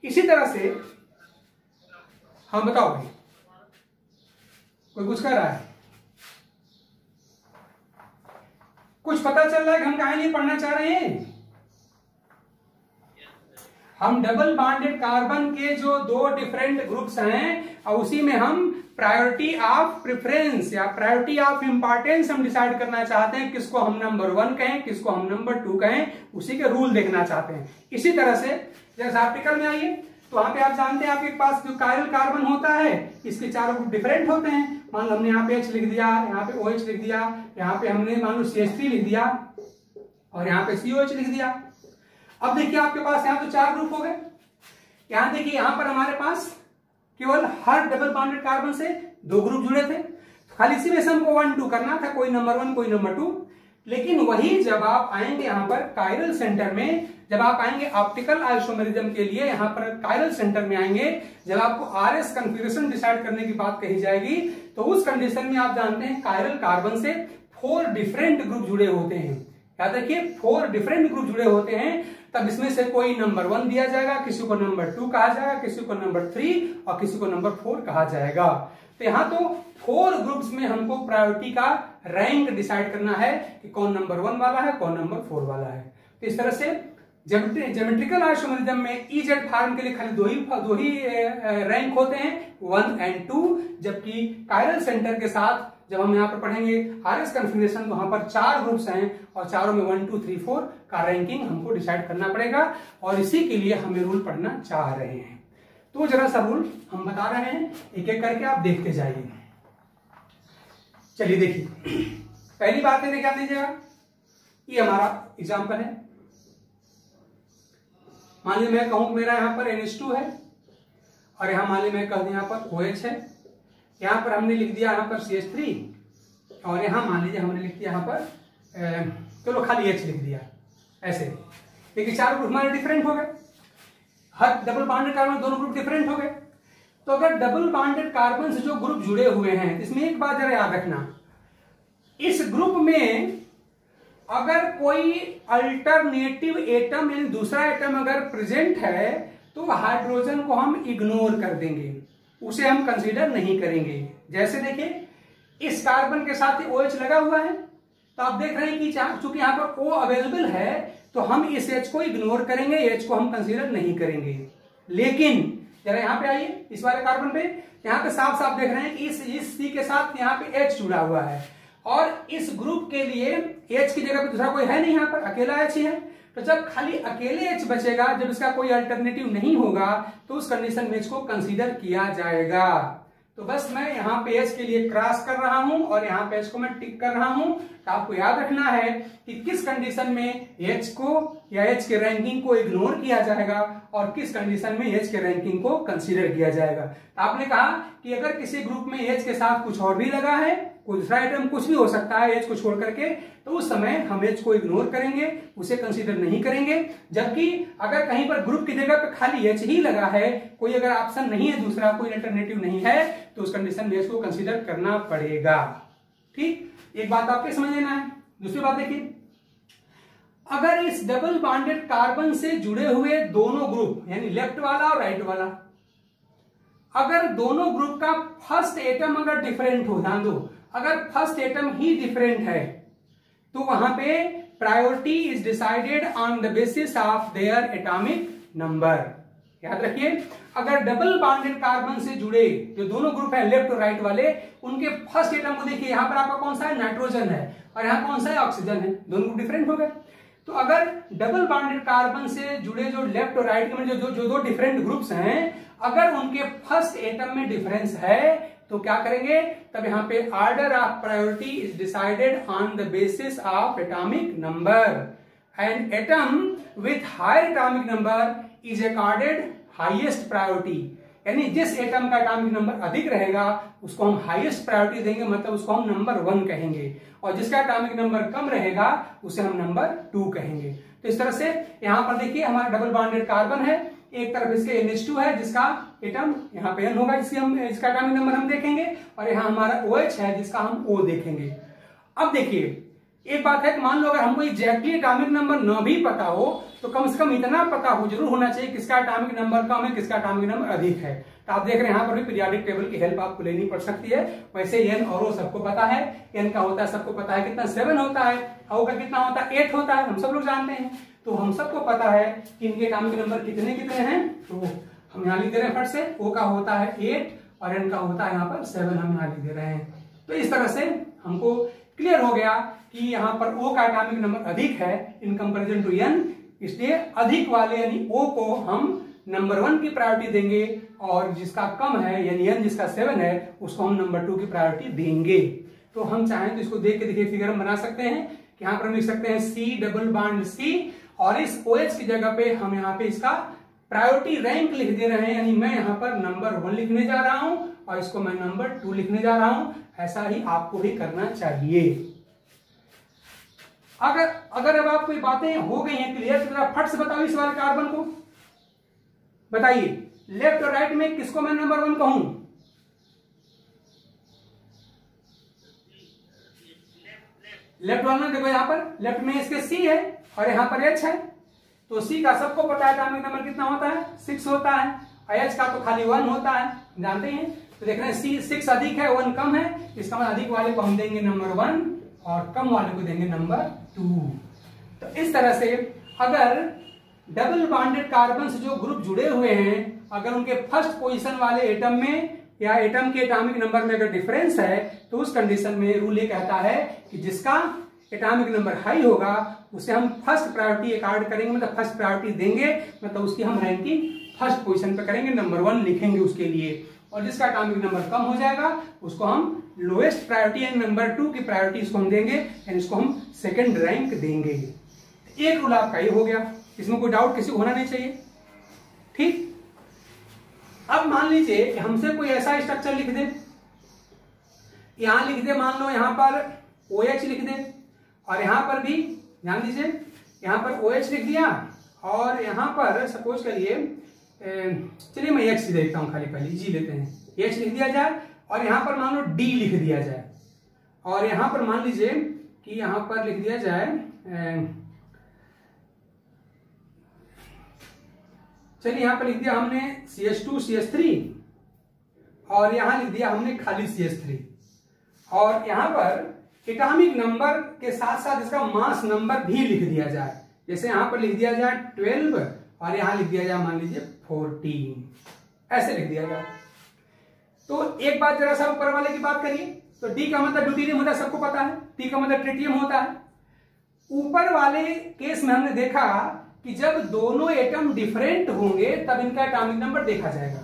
A: इसी तरह से हम बताओ भाई, कोई कुछ कर रहा है, कुछ पता चल रहा है कि हम काहे नहीं पढ़ना चाह रहे हैं? हम डबल बॉन्डेड कार्बन के जो दो डिफरेंट ग्रुप्स हैं और उसी में हम प्रायोरिटी ऑफ प्रेफरेंस या प्रायोरिटी ऑफ इंपॉर्टेंस हम डिसाइड करना चाहते हैं, किसको हम नंबर 1 कहें, किसको हम नंबर 2 कहें, उसी के रूल देखना चाहते हैं। इसी तरह से जैसे आर्टिकल में आइए तो वहां पे आप जानते हैं आपके पास जो कायरल कार्बन होता है इसके चारों ग्रुप डिफरेंट होते हैं। मान लो हमने यहाँ पे H लिख दिया, यहाँ पे OH लिख दिया, यहाँ पे हमने मान लो CH3 लिख दिया और यहाँ पे COH लिख दिया। अब देखिए आपके पास यहाँ तो 4 ग्रुप हो गए। यहाँ देखिए यहाँ पर हमारे पास केवल हर डबल बॉन्डेड कार्बन से 2 ग्रुप जुड़े थे, खाली इसी में से हमको 1 2 करना था, कोई नंबर 1 कोई नंबर 2। लेकिन वही जब आप आएंगे यहाँ पर कायरल सेंटर में, जब आप आएंगे ऑप्टिकल आइसोमेरिज्म के लिए यहाँ पर कायरल सेंटर में आएंगे, जब आपको RS कन्फिगरेशन डिसाइड करने की बात कही जाएगी तो उस कंडीशन में आप जानते हैं कायरल कार्बन से 4 डिफरेंट ग्रुप जुड़े होते हैं। याद रखिए 4 डिफरेंट ग्रुप जुड़े होते हैं, तब इसमें से कोई नंबर 1 दिया जाएगा, किसी को नंबर 2 कहा जाएगा, किसी को नंबर 3 और किसी को नंबर 4 कहा जाएगा। तो यहाँ तो 4 ग्रुप्स में हमको प्रायोरिटी का रैंक डिसाइड करना है कि कौन नंबर 1 वाला है, कौन नंबर 4 वाला है। तो इस तरह से ज्योमेट्रिकल आइसोमेरिज्म में EZ फॉर्म के लिए खाली दो ही रैंक होते हैं, 1 और 2, जबकि कायरल सेंटर के साथ जब हम यहाँ पर पढ़ेंगे RS कन्फिगरेशन तो वहां पर 4 ग्रुप्स हैं और चारों में 1 2 3 4 का रैंकिंग हमको डिसाइड करना पड़ेगा और इसी के लिए हमें रूल पढ़ना चाह रहे हैं। तो जरा सा रूल हम बता रहे हैं, एक एक करके आप देखते जाइए। चलिए देखिए, पहली बात है क्या दीजिएगा, ये हमारा एग्जाम्पल है। मान लीजिए मैं कहूं मेरा यहाँ पर NH2 है और यहाँ मान लीजिए मैं कह दूं यहाँ पर OH है, यहाँ पर हमने लिख दिया यहाँ पर CH3 और यहाँ मान लीजिए हमने लिख दिया यहाँ पर चलो खाली H लिख दिया ऐसे। देखिए 4 ग्रुप हमारे डिफरेंट हो गए, हर डबल बॉन्डेड कार्बन दोनों ग्रुप डिफरेंट हो गए। तो अगर डबल बॉन्डेड कार्बन से जो ग्रुप जुड़े हुए हैं, इसमें एक बात जरा याद रखना, इस ग्रुप में अगर कोई अल्टरनेटिव एटम यानी दूसरा एटम अगर प्रेजेंट है तो हाइड्रोजन को हम इग्नोर कर देंगे, उसे हम कंसीडर नहीं करेंगे। जैसे देखिए इस कार्बन के साथ ही OH लगा हुआ है तो आप देख रहे हैं कि चूंकि यहाँ पर O अवेलेबल है तो हम इस H को इग्नोर करेंगे, H को हम कंसीडर नहीं करेंगे। लेकिन जरा यहाँ पे आइए इस वाले कार्बन पे, यहाँ पे साफ साफ देख रहे हैं कि इस C के साथ यहाँ पे H जुड़ा हुआ है और इस ग्रुप के लिए H की जगह पे दूसरा कोई है नहीं, यहाँ पर अकेला H ही है। तो जब खाली अकेले H बचेगा, जब इसका कोई अल्टरनेटिव नहीं होगा तो उस कंडीशन में इसको कंसीडर किया जाएगा। तो बस मैं यहाँ पे H के लिए क्रॉस कर रहा हूं और यहाँ पे H को मैं टिक कर रहा हूं। तो आपको याद रखना है कि किस कंडीशन में H को या H के रैंकिंग को इग्नोर किया जाएगा और किस कंडीशन में H के रैंकिंग को कंसीडर किया जाएगा। तो आपने कहा कि अगर किसी ग्रुप में H के साथ कुछ और भी लगा है, कोई दूसरा आइटम कुछ भी हो सकता है H को छोड़ करके, तो उस समय हम H को इग्नोर करेंगे, उसे कंसीडर नहीं करेंगे। जबकि अगर कहीं पर ग्रुप की जगह पर खाली H ही लगा है, कोई अगर ऑप्शन नहीं है, दूसरा कोई अल्टरनेटिव नहीं है, तो उस कंडीशन में H को कंसीडर करना पड़ेगा। ठीक, एक बात आपके समझ लेना है। दूसरी बात देखिए, अगर इस डबल बॉन्डेड कार्बन से जुड़े हुए दोनों ग्रुप यानी लेफ्ट वाला और राइट वाला, अगर दोनों ग्रुप का फर्स्ट एटम अगर डिफरेंट हो, ध्यान दो, अगर फर्स्ट एटम ही डिफरेंट है तो वहां पे priority is decided on the basis of their atomic number. याद रखिए, अगर डबल बॉन्डेड कार्बन से जुड़े जो दोनों ग्रुप है लेफ्ट और राइट वाले, उनके फर्स्ट एटम को देखिए, यहां पर आपका कौन सा है, नाइट्रोजन है, और यहां कौन सा है, ऑक्सीजन है, दोनों ग्रुप डिफरेंट हो गए। तो अगर डबल बॉन्डेड कार्बन से जुड़े जो लेफ्ट और राइट में जो दो डिफरेंट ग्रुप्स हैं, अगर उनके फर्स्ट एटम में डिफरेंस है तो क्या करेंगे, तब यहां पे order of priority is decided on the basis of atomic number and atom with higher atomic number is accorded highest priority. यानी जिस एटम का एटॉमिक नंबर अधिक रहेगा उसको हम हाईएस्ट प्रायोरिटी देंगे, मतलब उसको हम नंबर 1 कहेंगे, और जिसका एटॉमिक नंबर कम रहेगा उसे हम नंबर 2 कहेंगे। तो इस तरह से यहां पर देखिए हमारा डबल बॉन्डेड कार्बन है, एक तरफ इसके NH2 है जिसका एटम यहाँ पे N होगा, इसका एटॉमिक नंबर हम देखेंगे, और यहाँ हमारा OH है जिसका हम O देखेंगे। अब देखिए एक बात है कि मान लो अगर हमको एग्जैक्टली एटॉमिक नंबर न भी पता हो तो कम से कम इतना पता हो जरूर होना चाहिए किसका एटॉमिक नंबर कम है, किसका एटॉमिक नंबर अधिक है। तो आप देख रहे हैं यहाँ पर भी पीरियोडिक टेबल की हेल्प आपको लेनी पड़ सकती है। वैसे N और O सबको पता है, N का होता है सबको पता है कितना 7 होता है, O का कितना होता है 8 होता है, हम सब लोग जानते हैं। तो हम सबको पता है कि इनके एटॉमिक नंबर कितने कितने हैं, तो हम यहाँ लिख दे रहे हैं फट से, O का होता है 8 और N का होता है यहाँ पर 7, हम यहाँ लिख दे रहे हैं। तो इस तरह से हमको क्लियर हो गया कि यहाँ पर O का एटॉमिक नंबर अधिक है इन कंपैरिजन टू N, इसलिए अधिक वाले यानी O को हम नंबर 1 की प्रायोरिटी देंगे, और जिसका कम है यानी N जिसका 7 है उसको हम नंबर 2 की प्रायोरिटी देंगे। तो हम चाहें तो इसको देख के देखिए फिगर हम बना सकते हैं कि यहाँ पर हम लिख सकते हैं C डबल बॉन्ड C, और इस OH की जगह पे हम यहाँ पे इसका प्रायोरिटी रैंक लिख दे रहे हैं, यानी मैं यहाँ पर नंबर 1 लिखने जा रहा हूं और इसको मैं नंबर 2 लिखने जा रहा हूं। ऐसा ही आपको भी करना चाहिए। अगर अब आपको बातें हो गई हैं क्लियर, तो फट से बताओ इस वाले कार्बन को, बताइए लेफ्ट और राइट में किसको मैं नंबर 1 कहूं? लेफ्ट वाला देखो, यहां पर लेफ्ट में इसके C है और यहां पर H है, तो C का सबको पता है एटॉमिक नंबर कितना होता है, 6 होता है, और H का तो खाली 1 होता है, जानते हैं। तो देख रहे हैं C 6 अधिक है 1 कम है, इसका मतलब अधिक वाले को हम देंगे नंबर 1 और कम वाले को देंगे नंबर 2। तो इस तरह से अगर डबल बॉन्डेड कार्बन से जो ग्रुप जुड़े हुए हैं, अगर उनके फर्स्ट पोजीशन वाले एटम में या एटम के एटॉमिक नंबर में अगर डिफरेंस है, तो उस कंडीशन में रूल ये कहता है कि जिसका एटॉमिक नंबर हाई होगा उसे हम फर्स्ट प्रायोरिटी अकॉर्ड करेंगे, मतलब फर्स्ट प्रायोरिटी देंगे, मतलब उसकी हम रैंकिंग फर्स्ट पोजीशन पे करेंगे, नंबर 1 लिखेंगे उसके लिए। और जिसका एटॉमिक नंबर कम हो जाएगा उसको हम लोएस्ट प्रायोरिटी यानी नंबर 2 की प्रायोरिटी इसको हम देंगे, यानी इसको हम सेकंड रैंक देंगे। एक रूल आपका ये हो गया, इसमें कोई डाउट किसी को होना नहीं चाहिए, ठीक। अब मान लीजिए कि हमसे कोई ऐसा स्ट्रक्चर लिख दे, यहां लिख दे, मान लो यहां पर OH लिख दे, और यहां पर भी ध्यान दीजिए, यहां पर OH लिख दिया, और यहां पर सपोज करिए, चलिए मैं H देखता हूं, खाली पहले G लेते हैं, H लिख दिया जाए, और यहां पर मान लो D लिख दिया जाए, और यहां पर मान लीजिए कि यहां पर लिख दिया जाए, चलिए यहां पर लिख दिया हमने CH2 CH3, और यहां लिख दिया हमने खाली CH3, और यहां पर एटॉमिक नंबर के साथ साथ इसका मास नंबर भी लिख दिया जाए। जैसे यहां पर लिख दिया जाए 12 और यहां लिख दिया जाए मान लीजिए 14, ऐसे लिख दिया जाए। तो एक बात जरा सा ऊपर वाले की बात करिए, तो D का मतलब ड्यूटेरियम होता है, सबको पता है, T का मतलब ट्रिटियम होता है। ऊपर वाले केस में हमने देखा कि जब दोनों एटम डिफरेंट होंगे तब इनका एटॉमिक नंबर देखा जाएगा,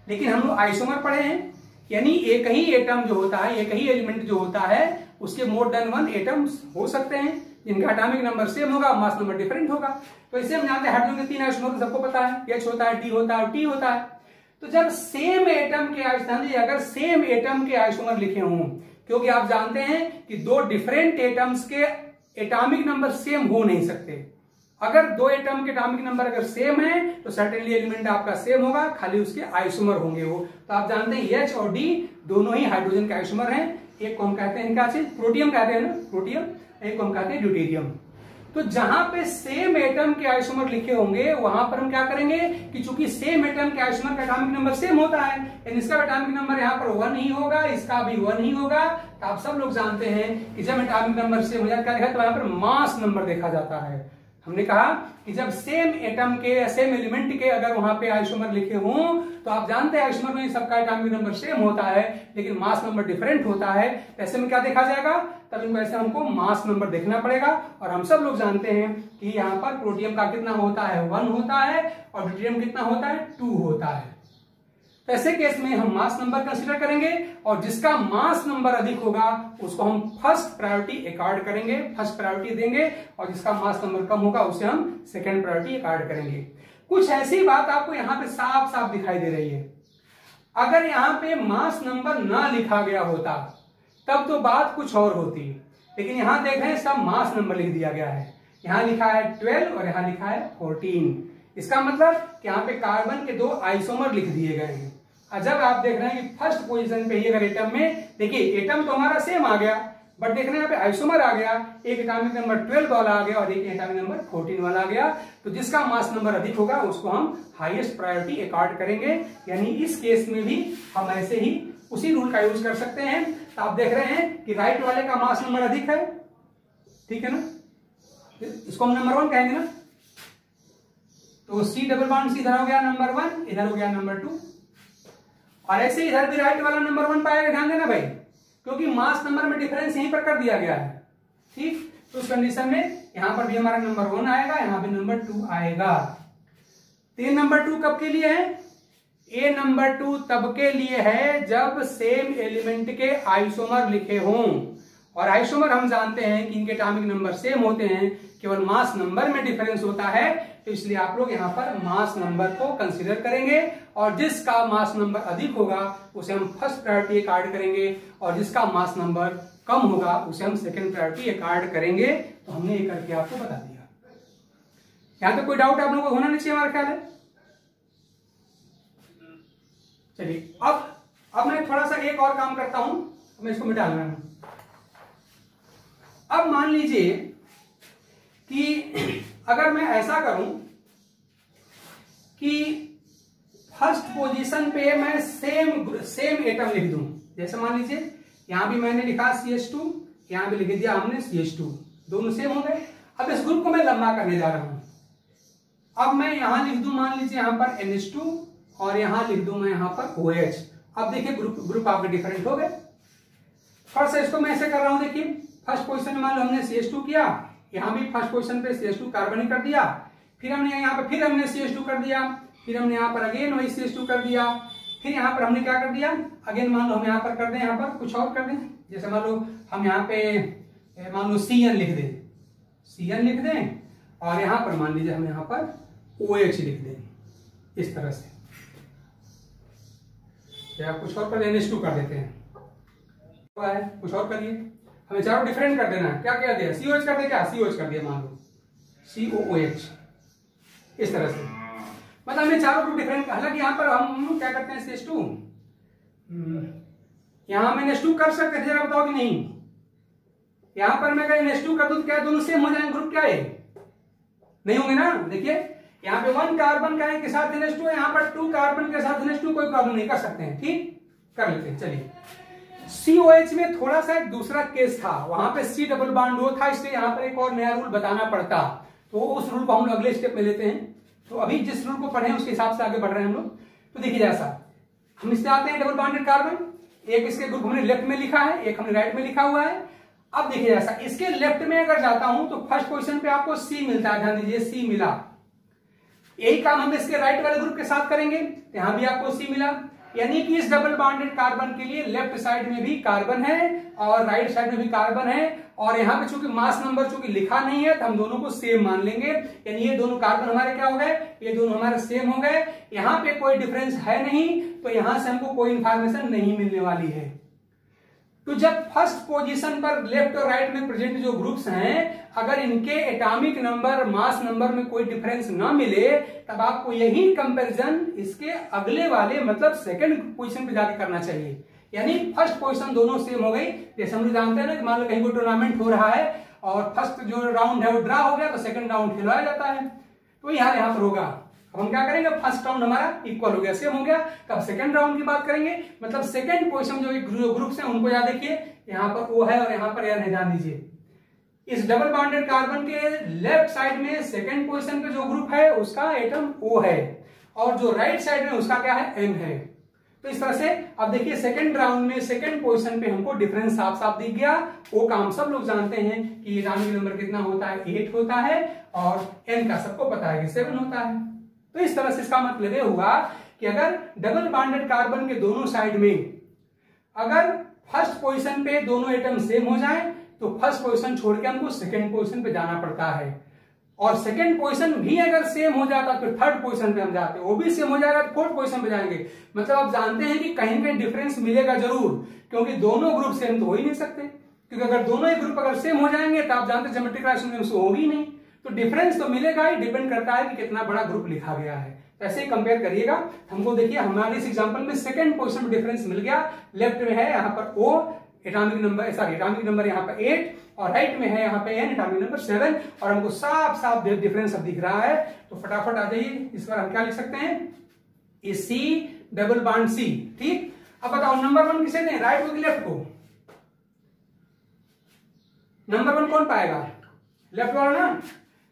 A: लेकिन हम लोग आइसोमर पढ़े हैं, यानी एक ही एटम जो होता है, एक ही एलिमेंट जो होता है, उसके मोर देन 1 एटम्स हो सकते हैं जिनका एटॉमिक नंबर सेम होगा, मास नंबर डिफरेंट होगा। तो इसे हम जानते हैं हाइड्रोजन के 3 आइसोमर सबको पता है, H होता है, D होता है और T होता है। तो जब सेम एटम के अगर सेम एटम के आइसोमर लिखे हों, क्योंकि आप जानते हैं कि दो डिफरेंट एटम्स के एटॉमिक नंबर सेम हो नहीं सकते। अगर दो एटम के एटॉमिक नंबर अगर सेम है तो सर्टेनली एलिमेंट आपका सेम होगा, खाली उसके आइसोमर होंगे वो। तो आप जानते हैं H और D दोनों ही हाइड्रोजन के आइसोमर हैं। एक को हम कहते हैं क्या चीज, प्रोटियम कहते हैं ना, प्रोटियम, एक को हम कहते हैं ड्यूटेरियम। तो जहां पे सेम एटम के आइसोमर लिखे होंगे वहां पर हम क्या करेंगे कि चूंकि सेम एटम के आइसोमर का एटॉमिक नंबर सेम होता है, यानी इसका एटॉमिक नंबर यहाँ पर 1 ही होगा, इसका भी 1 ही होगा। तो आप सब लोग जानते हैं कि जब एटॉमिक नंबर सेम हो जाता है तो यहाँ पर मास नंबर देखा जाता है। हमने कहा कि जब सेम एटम के सेम एलिमेंट के अगर वहां पे आइसोमर लिखे हों तो आप जानते हैं आइसोमर में सबका एटॉमिक नंबर सेम होता है लेकिन मास नंबर डिफरेंट होता है। ऐसे में क्या देखा जाएगा, तब इनको ऐसे हमको मास नंबर देखना पड़ेगा। और हम सब लोग जानते हैं कि यहाँ पर प्रोटियम का कितना होता है, 1 होता है, और ड्यूटेरियम कितना होता है, 2 होता है। तो ऐसे केस में हम मास नंबर कंसीडर करेंगे और जिसका मास नंबर अधिक होगा उसको हम फर्स्ट प्रायोरिटी अकॉर्ड करेंगे, फर्स्ट प्रायोरिटी देंगे, और जिसका मास नंबर कम होगा उसे हम सेकेंड प्रायोरिटी अकॉर्ड करेंगे। कुछ ऐसी बात आपको यहाँ पे साफ साफ दिखाई दे रही है। अगर यहाँ पे मास नंबर ना लिखा गया होता तब तो बात कुछ और होती, लेकिन यहाँ देखें सब मास नंबर लिख दिया गया है। यहाँ लिखा है 12 और यहाँ लिखा है 14। इसका मतलब कि यहाँ पे कार्बन के 2 आइसोमर लिख दिए गए हैं। जब आप देख रहे हैं कि फर्स्ट पोजीशन पे ही अगर एटम में, देखिए एटम तो हमारा सेम आ गया, बट देख रहे हैं यहाँ पे आइसोमर आ गया, एक एटॉमिक नंबर 12 वाला आ गया और एक एटॉमिक नंबर 14 वाला आ गया। तो जिसका मास नंबर अधिक होगा उसको हम हाईएस्ट प्रायोरिटी अकॉर्ड करेंगे। यानी इस केस में भी हम ऐसे ही उसी रूल का यूज कर सकते हैं। तो आप देख रहे हैं कि राइट वाले का मास नंबर अधिक है, ठीक है ना, इसको हम नंबर 1 कहेंगे ना। तो C डबल बॉन्ड से इधर हो गया नंबर 1, इधर हो गया नंबर 2, और ऐसे इधर भी राइट वाला नंबर 1 पाएगा। ध्यान देना भाई, क्योंकि मास नंबर में डिफरेंस यहीं पर कर दिया गया है, ठीक। तो उस कंडीशन में यहां पर भी हमारा नंबर 1 आएगा, यहां भी नंबर 2 आएगा। तो ये नंबर 2 कब के लिए है, ए नंबर 2 तब के लिए है जब सेम एलिमेंट के आइसोमर लिखे हों। और आइसोमर हम जानते हैं कि इनके एटॉमिक नंबर सेम होते हैं, केवल मास नंबर में डिफरेंस होता है। तो इसलिए आप लोग यहाँ पर मास नंबर को कंसीडर करेंगे और जिसका मास नंबर अधिक होगा उसे हम फर्स्ट प्रायोरिटी अकॉर्ड करेंगे और जिसका मास नंबर कम होगा उसे हम सेकंड प्रायोरिटी अकॉर्ड करेंगे। तो हमने ये करके आपको बता दिया। यहाँ तो कोई डाउट आप लोगों को होना नहीं चाहिए, हमारा ख्याल है। चलिए अब मैं थोड़ा सा एक और काम करता हूं, मैं इसको मिटा लूंगा। अब मान लीजिए कि अगर मैं ऐसा करूं कि फर्स्ट पोजीशन पे मैं सेम एटम लिख दूं, जैसे मान लीजिए यहां भी मैंने लिखा CH2, यहां भी लिख दिया हमने CH2, दोनों सेम हो गए। अब इस ग्रुप को मैं लंबा करने जा रहा हूं। अब मैं यहां लिख दूं, मान लीजिए यहां पर NH2 और यहां लिख दूं मैं यहां पर OH। अब देखिए ग्रुप आपके डिफरेंट हो गए। फर्स्ट इसको मैं ऐसे कर रहा हूं, देखिए फर्स्ट पोजीशन में मान लो हमने CH2 किया, यहां भी फर्स्ट पोजीशन पे CH2 कार्बन ही कर दिया, फिर हमने यहाँ पे फिर हमने CH2 कर दिया, फिर हमने यहाँ पर अगेन वही CH2 कर दिया, फिर यहाँ पर हमने क्या कर दिया, अगेन मान लो हम यहाँ पर कर दें, यहाँ पर कुछ और कर दें, जैसे मान लो हम यहाँ पे मान लो CN लिख दें और यहाँ पर मान लीजिए हम यहाँ पर OH लिख दें, इस तरह से, या कुछ और कर NH2 कर देते हैं, कुछ और करिए, हमें चारों डिफरेंट कर देना है। क्या क्या दिया, COH कर दिया, क्या COH कर दिया, मान लो COOH, इस तरह से, मतलब हमने चारों ग्रुप डिफरेंट। हालांकि यहाँ पर हम क्या करते हैं CH2, यहां हम NH2 कर सकते थे, जरा बताओ कि नहीं। यहां पर मैं अगर NH2 कर दूं तो क्या दोनों सेम हो जाएंगे ग्रुप, क्या है नहीं होंगे ना। देखिए यहाँ पे 1 कार्बन का के साथ NH2, यहाँ पर 2 कार्बन के साथ NH2, कोई प्रॉब्लम नहीं, कर सकते हैं, ठीक कर लेते हैं। चलिए COH में थोड़ा सा एक दूसरा केस था, वहां पे C डबल बॉन्ड O था, इसलिए यहाँ पर एक और नया रूल बताना पड़ता, तो उस रूल को हम लोग अगले स्टेप में लेते हैं। तो अभी जिस रूल को पढ़े उसके हिसाब से आगे बढ़ रहे हैं हम लोग। तो देखिए जैसा हम इससे आते हैं, डबल बॉन्डेड कार्बन, एक इसके ग्रुप हमने लेफ्ट में लिखा है, एक हमने राइट में लिखा हुआ है। अब देखिए जैसा इसके लेफ्ट में अगर जाता हूं तो फर्स्ट पोजीशन पे आपको C मिलता है, ध्यान दीजिए C मिला। यही काम हम इसके राइट वाले ग्रुप के साथ करेंगे, यहां भी आपको C मिला। यानी कि इस डबल बॉन्डेड कार्बन के लिए लेफ्ट साइड में भी कार्बन है और राइट साइड में भी कार्बन है, और यहाँ पे चूंकि मास नंबर चूंकि लिखा नहीं है तो हम दोनों को सेम मान लेंगे। यानी ये दोनों कार्बन हमारे क्या हो गए, ये दोनों हमारे सेम हो गए। यहाँ पे कोई डिफरेंस है नहीं, तो यहां से हमको कोई इंफॉर्मेशन नहीं मिलने वाली है। तो जब फर्स्ट पोजीशन पर लेफ्ट और राइट में प्रेजेंट जो ग्रुप्स हैं, अगर इनके एटॉमिक नंबर मास नंबर में कोई डिफरेंस ना मिले, तब आपको यही कंपैरिजन इसके अगले वाले मतलब सेकंड पोजीशन पे जाके करना चाहिए। यानी फर्स्ट पोजीशन दोनों सेम हो गई। जैसे हम जानते हैं ना कि मान लो कहीं कोई टूर्नामेंट हो रहा है और फर्स्ट जो राउंड है वो ड्रा हो गया तो सेकंड राउंड खिलवाया जाता है। तो यहाँ पर होगा, अब हम क्या करेंगे, फर्स्ट राउंड हमारा इक्वल हो गया, सेम हो गया। तब सेकंड राउंड की बात करेंगे, मतलब सेकंड पोजीशन जो ग्रुप्स हैं उनको याद देखिए, यहाँ पर O है और यहाँ पर N है, ध्यान दीजिए। इस डबल बॉन्डेड कार्बन के लेफ्ट साइड में सेकंड पोजीशन पे जो ग्रुप है उसका एटम O है और जो राइट साइड में उसका क्या है, N है। तो इस तरह से अब देखिए सेकंड राउंड में सेकंड पोजीशन पे हमको डिफरेंस साफ साफ दिख गया। O का हम सब लोग जानते हैं कि एटॉमिक नंबर कितना होता है, 8 होता है, और N का सबको पता है कि 7 होता है। तो इस तरह से इसका मतलब ये हुआ कि अगर डबल बॉन्डेड कार्बन के दोनों साइड में अगर फर्स्ट पोजीशन पे दोनों एटम सेम हो जाए तो फर्स्ट पोजीशन छोड़ के हमको सेकंड पोजीशन पे जाना पड़ता है, और सेकंड पोजीशन भी अगर सेम हो जाता तो थर्ड पोजीशन पे हम जाते, वो भी सेम हो जाएगा तो फोर्थ पोजीशन पे जाएंगे। मतलब आप जानते हैं कि कहीं कहीं डिफरेंस मिलेगा जरूर, क्योंकि दोनों ग्रुप सेम तो हो ही नहीं सकते, क्योंकि अगर दोनों ही ग्रुप अगर सेम हो जाएंगे तो आप जानते हैं ज्योमेट्रिक रिलेशनशिप होगी नहीं, तो डिफरेंस तो मिलेगा ही, डिपेंड करता है कि कितना बड़ा ग्रुप लिखा गया है। ऐसे ही कंपेयर करिएगा। हमको देखिए हमारे इस एग्जांपल में सेकंड पोजीशन में डिफरेंस मिल गया, लेफ्ट में है यहाँ पर O एटॉमिक नंबर यहाँ पर 8 और राइट में है यहाँ पे N एटॉमिक नंबर 7, और हमको साफ साफ डिफरेंस अब दिख रहा है। तो फटाफट आ जाइए, इस बार हम क्या लिख सकते हैं, C डबल बॉन्ड C। ठीक, अब बताओ नंबर 1 किसे दें, राइट को कि लेफ्ट को? नंबर 1 कौन पाएगा, लेफ्ट वाला ना।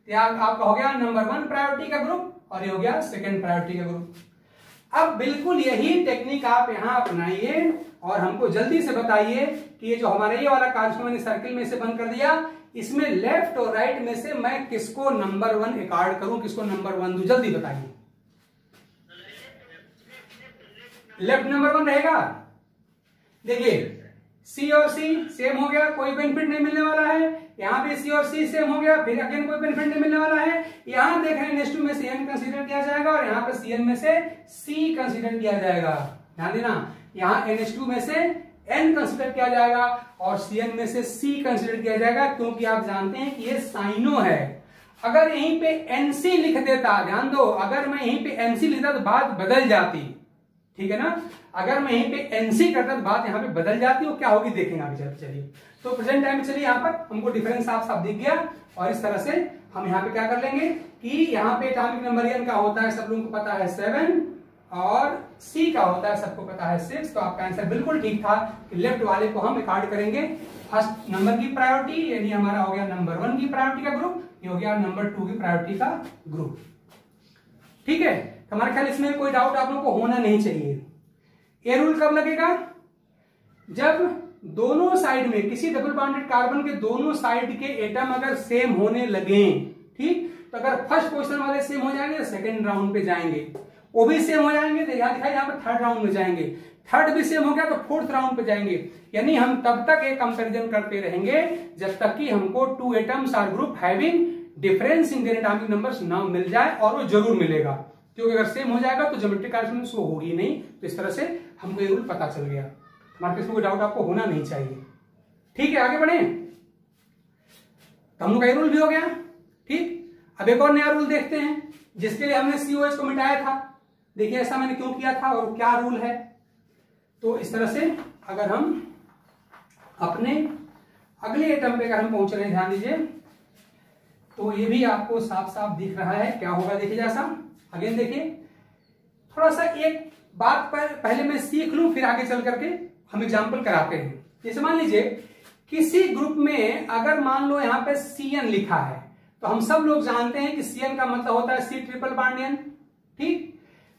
A: आपका हो गया नंबर 1 प्रायोरिटी का ग्रुप और ये हो गया सेकंड प्रायोरिटी का ग्रुप। अब बिल्कुल यही टेक्निक आप यहां अपनाइए और हमको जल्दी से बताइए कि ये जो हमारा ये वाला कार्य मैंने सर्किल में से बंद कर दिया, इसमें लेफ्ट और राइट में से मैं किसको नंबर 1 अकॉर्ड करूं, किसको नंबर 1 दूं, जल्दी बताइए। लेफ्ट नंबर 1 रहेगा। देखिए C और C सेम हो गया, कोई बेनिफिट नहीं मिलने वाला है। यहाँ पे C और C सेम हो गया, फिर अगेन कोई बेनिफिट नहीं मिलने वाला है। यहाँ देख रहे हैं NH2 में से N कंसीडर किया जाएगा और यहाँ पे Cn में से C कंसीडर किया जाएगा। ध्यान देना, यहाँ NH2 में से N कंसीडर किया जाएगा और Cn में से C कंसीडर किया जाएगा, क्योंकि आप जानते हैं कि ये साइनो है। अगर यहीं पे NC लिख देता, ध्यान दो, अगर मैं यहीं पे NC लिखता तो बात बदल जाती, ठीक है ना। अगर मैं यहीं पे NC करता तो बात यहाँ पे बदल जाती, वो क्या होगी देखेंगे आगे चलिए। तो प्रेजेंट टाइम में चलिए यहाँ पर हमको डिफरेंस साफ साफ दिख गया, और इस तरह से हम यहाँ पे क्या कर लेंगे कि यहाँ पे एटॉमिक नंबर N का होता है, सब लोगों को पता है 7, और C का होता है सबको पता है 6। तो आपका आंसर बिल्कुल ठीक था कि लेफ्ट वाले को हम अकॉर्ड करेंगे फर्स्ट नंबर की प्रायोरिटी, यानी हमारा हो गया नंबर 1 की प्रायोरिटी का ग्रुप, ये हो गया नंबर 2 की प्रायोरिटी का ग्रुप। ठीक है, हमारे ख्याल इसमें कोई डाउट आप लोगों को होना नहीं चाहिए। ये रूल कब लगेगा, जब दोनों साइड में किसी डबल बॉन्डेड कार्बन के दोनों साइड के एटम अगर सेम होने लगे, ठीक, तो अगर फर्स्ट पोजीशन वाले सेम हो जाएंगे तो सेकंड राउंड पे जाएंगे, वो भी सेम हो जाएंगे तो यहाँ पर थर्ड राउंड में जाएंगे, थर्ड भी सेम हो गया तो फोर्थ राउंड पे जाएंगे। यानी हम तब तक एक कंपैरिजन करते रहेंगे जब तक कि हमको 2 atoms or group having difference in their atomic numbers ना मिल जाए, और वो जरूर मिलेगा, क्योंकि अगर सेम हो जाएगा तो ज्योमेट्रिक रिलेशनशिप वो होगी नहीं। तो इस तरह से हमको ये रूल पता चल गया। हमारे पास कोई डाउट आपको होना नहीं चाहिए। ठीक है, आगे बढ़े। तो हम लोग का ये रूल भी हो गया। ठीक, अब एक और नया रूल देखते हैं जिसके लिए हमने COH को मिटाया था। देखिए ऐसा मैंने क्यों किया था और क्या रूल है। तो इस तरह से अगर हम अपने अगले एटम पे अगर हम पहुंच रहे हैं, ध्यान दीजिए, तो ये भी आपको साफ साफ दिख रहा है क्या होगा। देखिए जैसा अगेन देखिए, थोड़ा सा एक बात पर पहले मैं सीख लूं, फिर आगे चल करके हम एग्जाम्पल कराते हैं। जैसे मान लीजिए किसी ग्रुप में अगर मान लो यहाँ पे Cn लिखा है, तो हम सब लोग जानते हैं कि Cn का मतलब होता है C ट्रिपल बॉन्ड N। ठीक,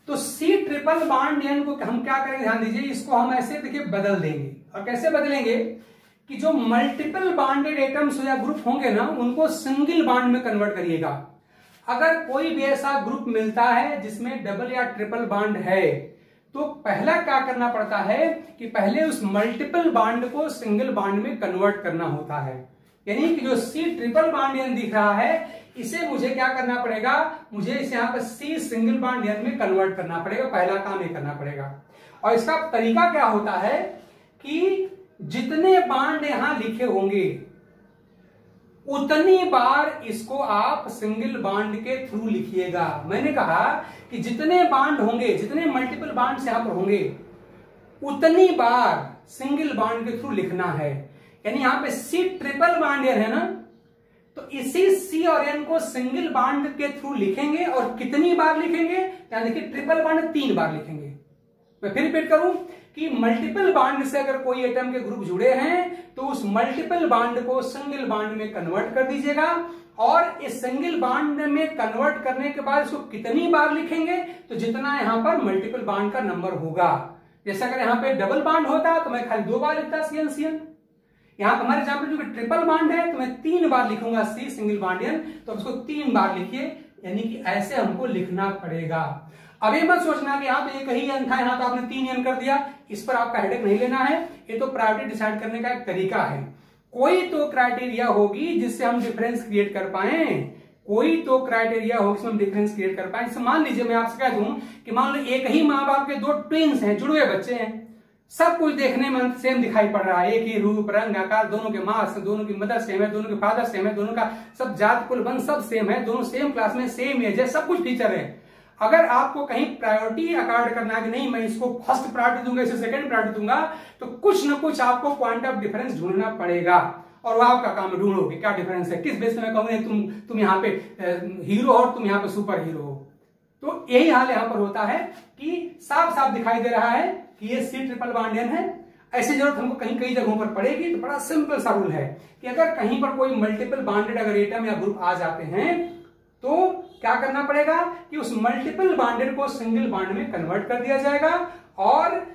A: तो C ट्रिपल बॉन्ड N को हम क्या करेंगे, ध्यान दीजिए, इसको हम ऐसे देखिए बदल देंगे। और कैसे बदलेंगे कि जो मल्टीपल बॉन्डेड एटम्स या ग्रुप होंगे ना, उनको सिंगल बॉन्ड में कन्वर्ट करिएगा। अगर कोई भी ऐसा ग्रुप मिलता है जिसमें डबल या ट्रिपल बॉन्ड है, तो पहला क्या करना पड़ता है कि पहले उस मल्टीपल बॉन्ड को सिंगल बॉन्ड में कन्वर्ट करना होता है। यानी कि जो C ट्रिपल बॉन्ड N दिख रहा है, इसे मुझे क्या करना पड़ेगा, मुझे इसे यहाँ पर C सिंगल बॉन्ड N में कन्वर्ट करना पड़ेगा। पहला काम ये करना पड़ेगा। और इसका तरीका क्या होता है कि जितने बॉन्ड यहां लिखे होंगे उतनी बार इसको आप सिंगल बॉन्ड के थ्रू लिखिएगा। मैंने कहा कि जितने बॉन्ड होंगे, जितने मल्टीपल बॉन्ड्स यहां पर होंगे, उतनी बार सिंगल बॉन्ड के थ्रू लिखना है। यानी यहां पे C ट्रिपल बॉन्ड है ना, तो इसी C और N को सिंगल बॉन्ड के थ्रू लिखेंगे, और कितनी बार लिखेंगे, यानी कि ट्रिपल बॉन्ड 3 बार लिखेंगे। मैं फिर रिपीट करूं कि मल्टीपल बॉन्ड से अगर कोई एटम के ग्रुप जुड़े हैं तो उस मल्टीपल बॉन्ड को सिंगल बॉन्ड में कन्वर्ट कर दीजिएगा, और इस सिंगल बॉन्ड में कन्वर्ट करने के बाद इसको कितनी बार लिखेंगे, तो जितना यहां पर मल्टीपल बॉन्ड का नंबर होगा। जैसे अगर यहां पे डबल बॉन्ड होता तो मैं खाली 2 बार लिखता CN। यहां पर हमारे एग्जाम्पल जो कि ट्रिपल बॉन्ड है तो मैं 3 बार लिखूंगा C सिंगल बॉन्ड N, तो उसको 3 बार लिखिए, यानी कि ऐसे हमको लिखना पड़ेगा। अब ये मत सोचना कि यहाँ तो एक ही N था, यहाँ तो आपने 3 N कर दिया, इस पर आपका हेडेक नहीं लेना है। ये तो प्रायोरिटी डिसाइड करने का एक तरीका है। कोई तो क्राइटेरिया होगी जिससे हम डिफरेंस क्रिएट कर पाए, कोई तो क्राइटेरिया होगी जिसमें हम डिफरेंस क्रिएट कर पाए। मान लीजिए मैं आपसे कह दूं कि मान लो एक ही माँ बाप के 2 ट्विंस हैं, जुड़वे बच्चे हैं, सब कुछ देखने में सेम दिखाई पड़ रहा है, एक ही रूप रंग आकार, दोनों के माँ, दोनों की मदर सेम है, दोनों के फादर सेम है, दोनों का सब जात कुल वंश सब सेम है, दोनों सेम क्लास में सेम एज है, सब कुछ फीचर है। अगर आपको कहीं प्रायोरिटी अकॉर्ड करना है कि नहीं मैं इसको फर्स्ट प्रायोरिटी दूंगा, इसे सेकंड प्रायोरिटी दूंगा, तो कुछ ना कुछ आपको पॉइंट ऑफ डिफरेंस ढूंढना पड़ेगा, और वो आपका काम है ढूंढोगे क्या डिफरेंस है, किस बेस में मैं कहूंगा तुम यहाँ पे हीरो हो और तुम यहाँ पे सुपर हीरो हो। तो यही हाल यहां पर होता है कि साफ साफ दिखाई दे रहा है कि ये C ट्रिपल बॉन्ड N है। ऐसी जरूरत हमको कहीं कई जगहों पर पड़ेगी, तो बड़ा सिंपल सा रूल है कि अगर कहीं पर कोई मल्टीपल बॉन्डेड अगर एटम या ग्रुप आ जाते हैं तो क्या करना पड़ेगा कि उस मल्टीपल बॉन्डेड को सिंगल बॉन्ड में कन्वर्ट कर दिया जाएगा, और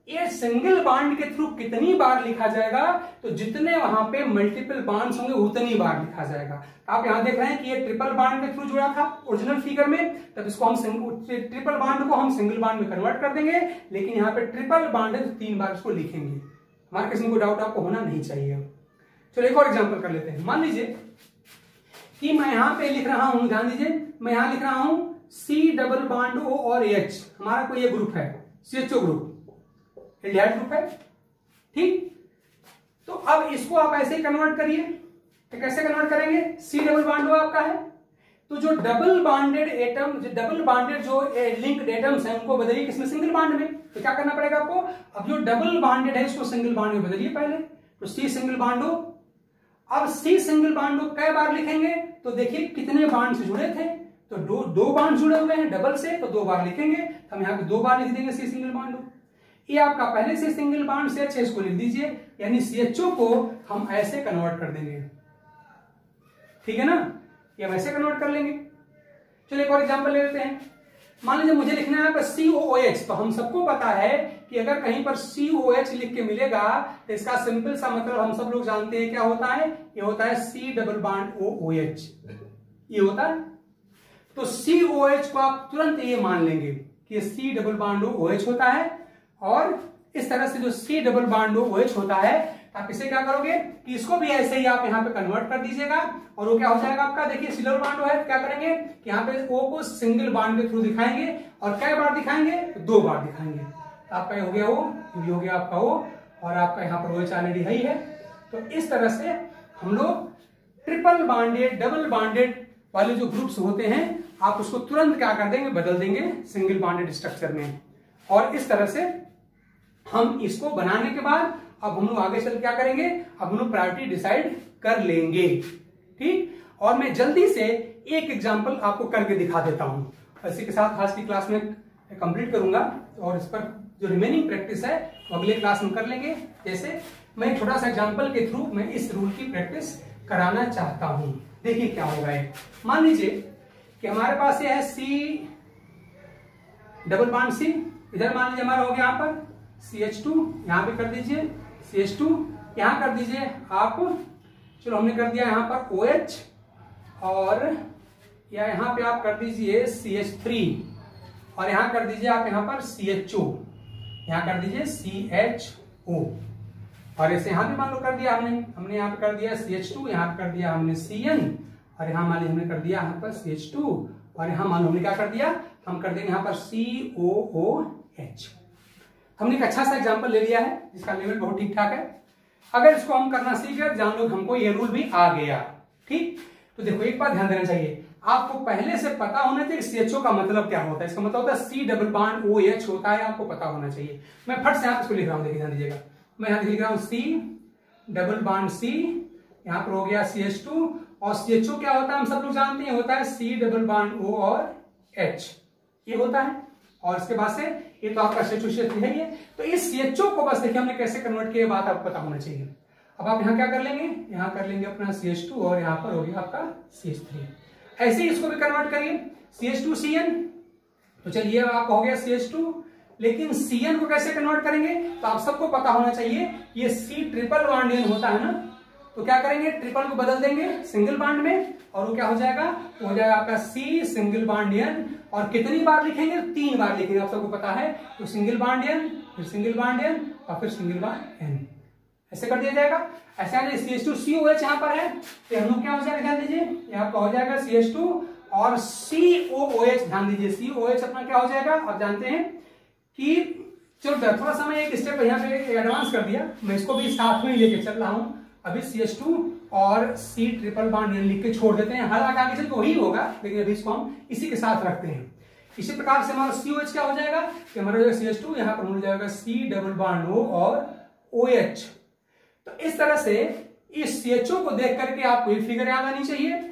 A: ये सिंगल बॉन्ड के थ्रू कितनी बार लिखा जाएगा, तो जितने वहां पे मल्टीपल बॉन्ड्स होंगे उतनी बार लिखा जाएगा। आप यहां देख रहे हैं कि ये ट्रिपल बॉन्ड के थ्रू जुड़ा था ओरिजिनल फिगर में, तब इसको हम ट्रिपल बॉन्ड को हम सिंगल बॉन्ड में कन्वर्ट कर देंगे, लेकिन यहाँ पे ट्रिपल बॉन्ड है तो 3 बार इसको लिखेंगे। हमारे किसी को डाउट आपको होना नहीं चाहिए। चलो एक और एग्जाम्पल कर लेते हैं। मान लीजिए कि मैं यहां पे लिख रहा हूं, ध्यान दीजिए, मैं यहां लिख रहा हूं C डबल बॉन्ड O और H, हमारा कोई ये ग्रुप है CHO ग्रुप, एल्डिहाइड ग्रुप है, ठीक। तो अब इसको आप ऐसे ही कन्वर्ट करिए, तो कैसे कन्वर्ट करेंगे, C डबल बॉन्ड O आपका है, तो जो डबल बॉन्डेड एटम, जो डबल बॉन्डेड जो लिंक्ड एटम्स हैं उनको बदलिए किसमें, सिंगल बॉन्ड में। तो क्या करना पड़ेगा आपको, अब जो डबल बॉन्डेड है इसको सिंगल बॉन्ड में बदलिए पहले, तो C सिंगल बॉन्ड O। अब C सिंगल बॉन्ड O कई बार लिखेंगे, तो देखिए कितने बॉन्ड से जुड़े थे, तो दो बॉन्ड जुड़े हुए हैं डबल से, तो 2 बार लिखेंगे, तो हम यहाँ पे 2 बार लिख देंगे C सिंगल बॉन्ड O। ये आपका पहले से सिंगल बॉन्ड से CH को लिख दीजिए, यानी CHO को हम ऐसे कन्वर्ट कर देंगे, ठीक है ना, ये हम ऐसे कन्वर्ट कर लेंगे। चलिए एक और एग्जांपल ले लेते हैं। मान लीजिए मुझे लिखना है COOH, तो हम सबको पता है कि अगर कहीं पर COH लिख के मिलेगा तो इसका सिंपल सा मतलब हम सब लोग जानते हैं क्या होता है, ये होता है C डबल बॉन्ड OOH, ये होता है। तो COH को आप तुरंत ये मान लेंगे कि ये C डबल बॉन्ड OH होता है, और इस तरह से जो C डबल बॉन्ड OH होता है, आप इसे क्या करोगे कि इसको भी ऐसे ही आप यहाँ पे कन्वर्ट कर दीजिएगा, और वो क्या हो जाएगा आपका, देखिए C डबल बॉन्ड है, क्या करेंगे कि यहाँ पे O को सिंगल बॉन्ड के थ्रू दिखाएंगे, और कई बार दिखाएंगे, 2 बार दिखाएंगे। तो आपका हो गया O, ये हो गया आपका O, और आपका यहाँ पर OH ऑलरेडी है ही है। तो इस तरह से हम लोग ट्रिपल बॉन्डेड डबल बॉन्डेड वाले जो ग्रुप्स होते हैं आप उसको तुरंत क्या कर देंगे, बदल देंगे सिंगल बॉन्डेड स्ट्रक्चर में। और इस तरह से हम इसको बनाने के बाद अब हम लोग आगे चल क्या करेंगे, अब हम लोग प्रायोरिटी डिसाइड कर लेंगे, ठीक। और मैं जल्दी से एक एग्जांपल आपको करके दिखा देता हूं, इसी के साथ आज की क्लास में कंप्लीट करूंगा, और इस पर जो रिमेनिंग प्रैक्टिस है वो अगले क्लास में कर लेंगे। जैसे मैं एक छोटा सा एग्जांपल के थ्रू मैं इस रूल की प्रैक्टिस कराना चाहता हूं। देखिए क्या होगा ये, मान लीजिए कि हमारे पास ये है C डबल बॉन्ड C, इधर मान लीजिए हमारा हो गया यहाँ पर CH2, यहां पे कर दीजिए CH2, यहां कर दीजिए आप, चलो हमने कर दिया यहां पर OH, और या यहां पे आप कर दीजिए CH3, और यहां कर दीजिए आप यहां पर CHO, यहां कर दीजिए CHO, और ऐसे यहां भी मान लो कर दिया हमने यहां पे कर दिया CH2, यहां पे कर दिया हमने CN, और यहां मान लो हमने कर दिया यहां पर CH2, और यहां मान लो हमने क्या कर दिया, हम कर देंगे यहां पर COOH। हमने एक अच्छा सा एग्जांपल ले लिया है जिसका लेवल बहुत ठीक ठाक है। अगर इसको हम करना सीख गए जान लो हमको ये रूल भी आ गया, ठीक। तो देखो एक बात ध्यान देना चाहिए, आपको पहले से पता होना चाहिए CHO का मतलब क्या होता है। इसका मतलब होता है C डबल बॉन्ड OH होता है, आपको पता होना चाहिए। मैं फट से यहाँ इसको लिख रहा हूँ, देखिए ध्यान दीजिएगा, मैं यहाँ लिख रहा हूँ C डबल बॉन्ड C, यहाँ पर हो गया CH2, और CHO क्या होता है हम सब लोग जानते हैं, होता है C डबल बॉन्ड O और H, ये होता है। और इसके बाद से ये तो आपका CHO क्षेत्र है ही है। तो इस CHO को बस देखिए हमने कैसे कन्वर्ट किया, बात आपको पता होना चाहिए। अब आप यहाँ क्या कर लेंगे, यहाँ कर लेंगे अपना CH2 और यहाँ पर हो गया आपका CH3। ऐसे ही इसको भी कन्वर्ट करिए CH2CN, तो चलिए आपका हो गया CH2, लेकिन CN को कैसे कन्वर्ट करेंगे, तो आप सबको पता होना चाहिए ये C ट्रिपल बॉन्ड N होता है ना, तो क्या करेंगे ट्रिपल को बदल देंगे सिंगल बॉन्ड में, और वो क्या हो जाएगा, हो जाएगा आपका C सिंगल बॉन्ड N। और कितनी बार लिखेंगे, 3 बार लिखेंगे, आप सबको पता है। तो सिंगल बॉन्ड N, फिर सिंगल बॉन्ड N और फिर सिंगल बॉन्ड N, ऐसे कर दिया जाएगा। ऐसे आ जाए CH2COH यहाँ पर है, तो हम लोग क्या हो जाएगा ध्यान दीजिए, यहाँ पर हो जाएगा CH2 और COOH, ध्यान दीजिए COOH अपना क्या हो जाएगा, आप जानते हैं कि चलो थोड़ा सा मैं एक स्टेप यहाँ पे एडवांस कर दिया, मैं इसको भी साथ में ही लेके चल रहा हूँ। अभी CH2 और C ट्रिपल बॉन्ड N लिख के छोड़ देते हैं, हालांकि आगे चल के वही होगा, लेकिन अभी इसको हम इसी के साथ रखते हैं। इसी प्रकार से हमारा COH क्या हो जाएगा कि हमारा जो CH2 यहाँ पर हो जाएगा C डबल बॉन्ड O और OH। तो इस तरह से इस CHO को देख करके आपको ये फिगर याद आनी चाहिए,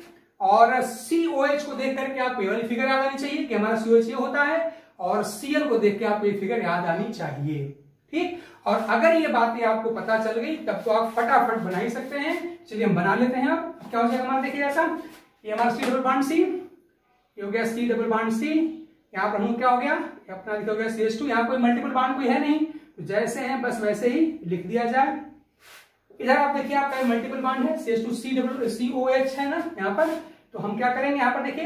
A: और COH को देख करके आपको ये वाली फिगर याद आनी चाहिए कि हमारा COH ये होता है, और Cl को देख के आपको ये फिगर याद आनी चाहिए। ठीक, और अगर ये बातें आपको पता चल गई तब तो आप फटाफट बना ही सकते हैं। चलिए हम बना लेते हैं। अब क्या हो जाएगा हमारा, देखिए ऐसा, ये हमारा C डबल बॉन्ड C, ये हो गया C डबल बॉन्ड C, यहाँ पर हम क्या हो गया, अपना हो गया CH2, यहाँ कोई मल्टीपल बॉन्ड कोई है नहीं, तो जैसे हैं बस वैसे ही लिख दिया जाए। इधर आप देखिए आपका मल्टीपल बॉन्ड है, CH2COH है ना यहाँ पर, तो हम क्या करेंगे यहाँ पर देखिए,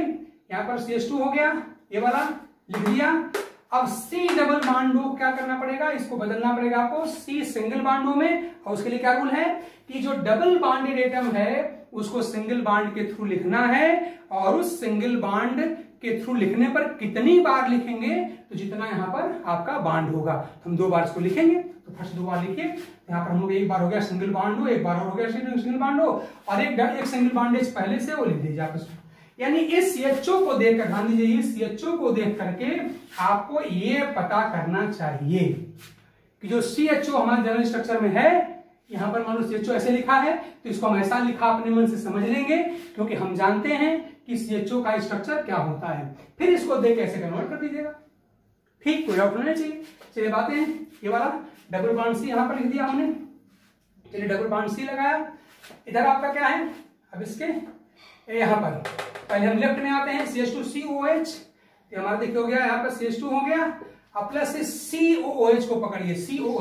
A: यहाँ पर CH2 हो गया, ये वाला लिख दिया। अब C डबल बॉन्ड क्या करना पड़ेगा, इसको बदलना पड़ेगा आपको C सिंगल बॉन्ड में, और उसके लिए क्या रूल है कि जो डबल बॉन्डेड एटम है उसको सिंगल बॉन्ड के थ्रू लिखना है, और उस सिंगल बॉन्ड के थ्रू लिखने पर कितनी बार लिखेंगे, तो जितना यहाँ पर आपका बॉन्ड होगा, हम 2 बार इसको लिखेंगे। तो फर्स्ट 2 बार लिखिए, यहाँ पर हम लोग एक बार हो गया सिंगल बॉन्ड हो, एक बार हो गया सिंगल बॉन्ड हो, और एक सिंगल बॉन्डेज पहले से वो लिख दीजिए आप इसको। यानी इस CHO को देखकर, ध्यान दीजिए इस CHO को देख करके आपको ये पता करना चाहिए कि जो CHO हमारे जनरल स्ट्रक्चर में है, यहां पर मान लो CHO ऐसे लिखा है, तो इसको हम ऐसा लिखा अपने मन से समझ लेंगे, क्योंकि हम जानते हैं कि CHO का स्ट्रक्चर क्या होता है। फिर इसको देख के ऐसे कन्वर्ट कर दीजिएगा। ठीक, कोई डाउट नहीं चाहिए। चलिए बातें हैं, ये वाला डबल बॉन्ड C यहां पर लिख दिया हमने, चलिए डबल बॉन्ड C लगाया। इधर आपका क्या है, अब इसके यहां पर पहले हम लेफ्ट में आते हैं, CH2COH, हमारा देखिए हो गया यहाँ पर CH2 हो गया, अब प्लस COOH को पकड़िए, COOH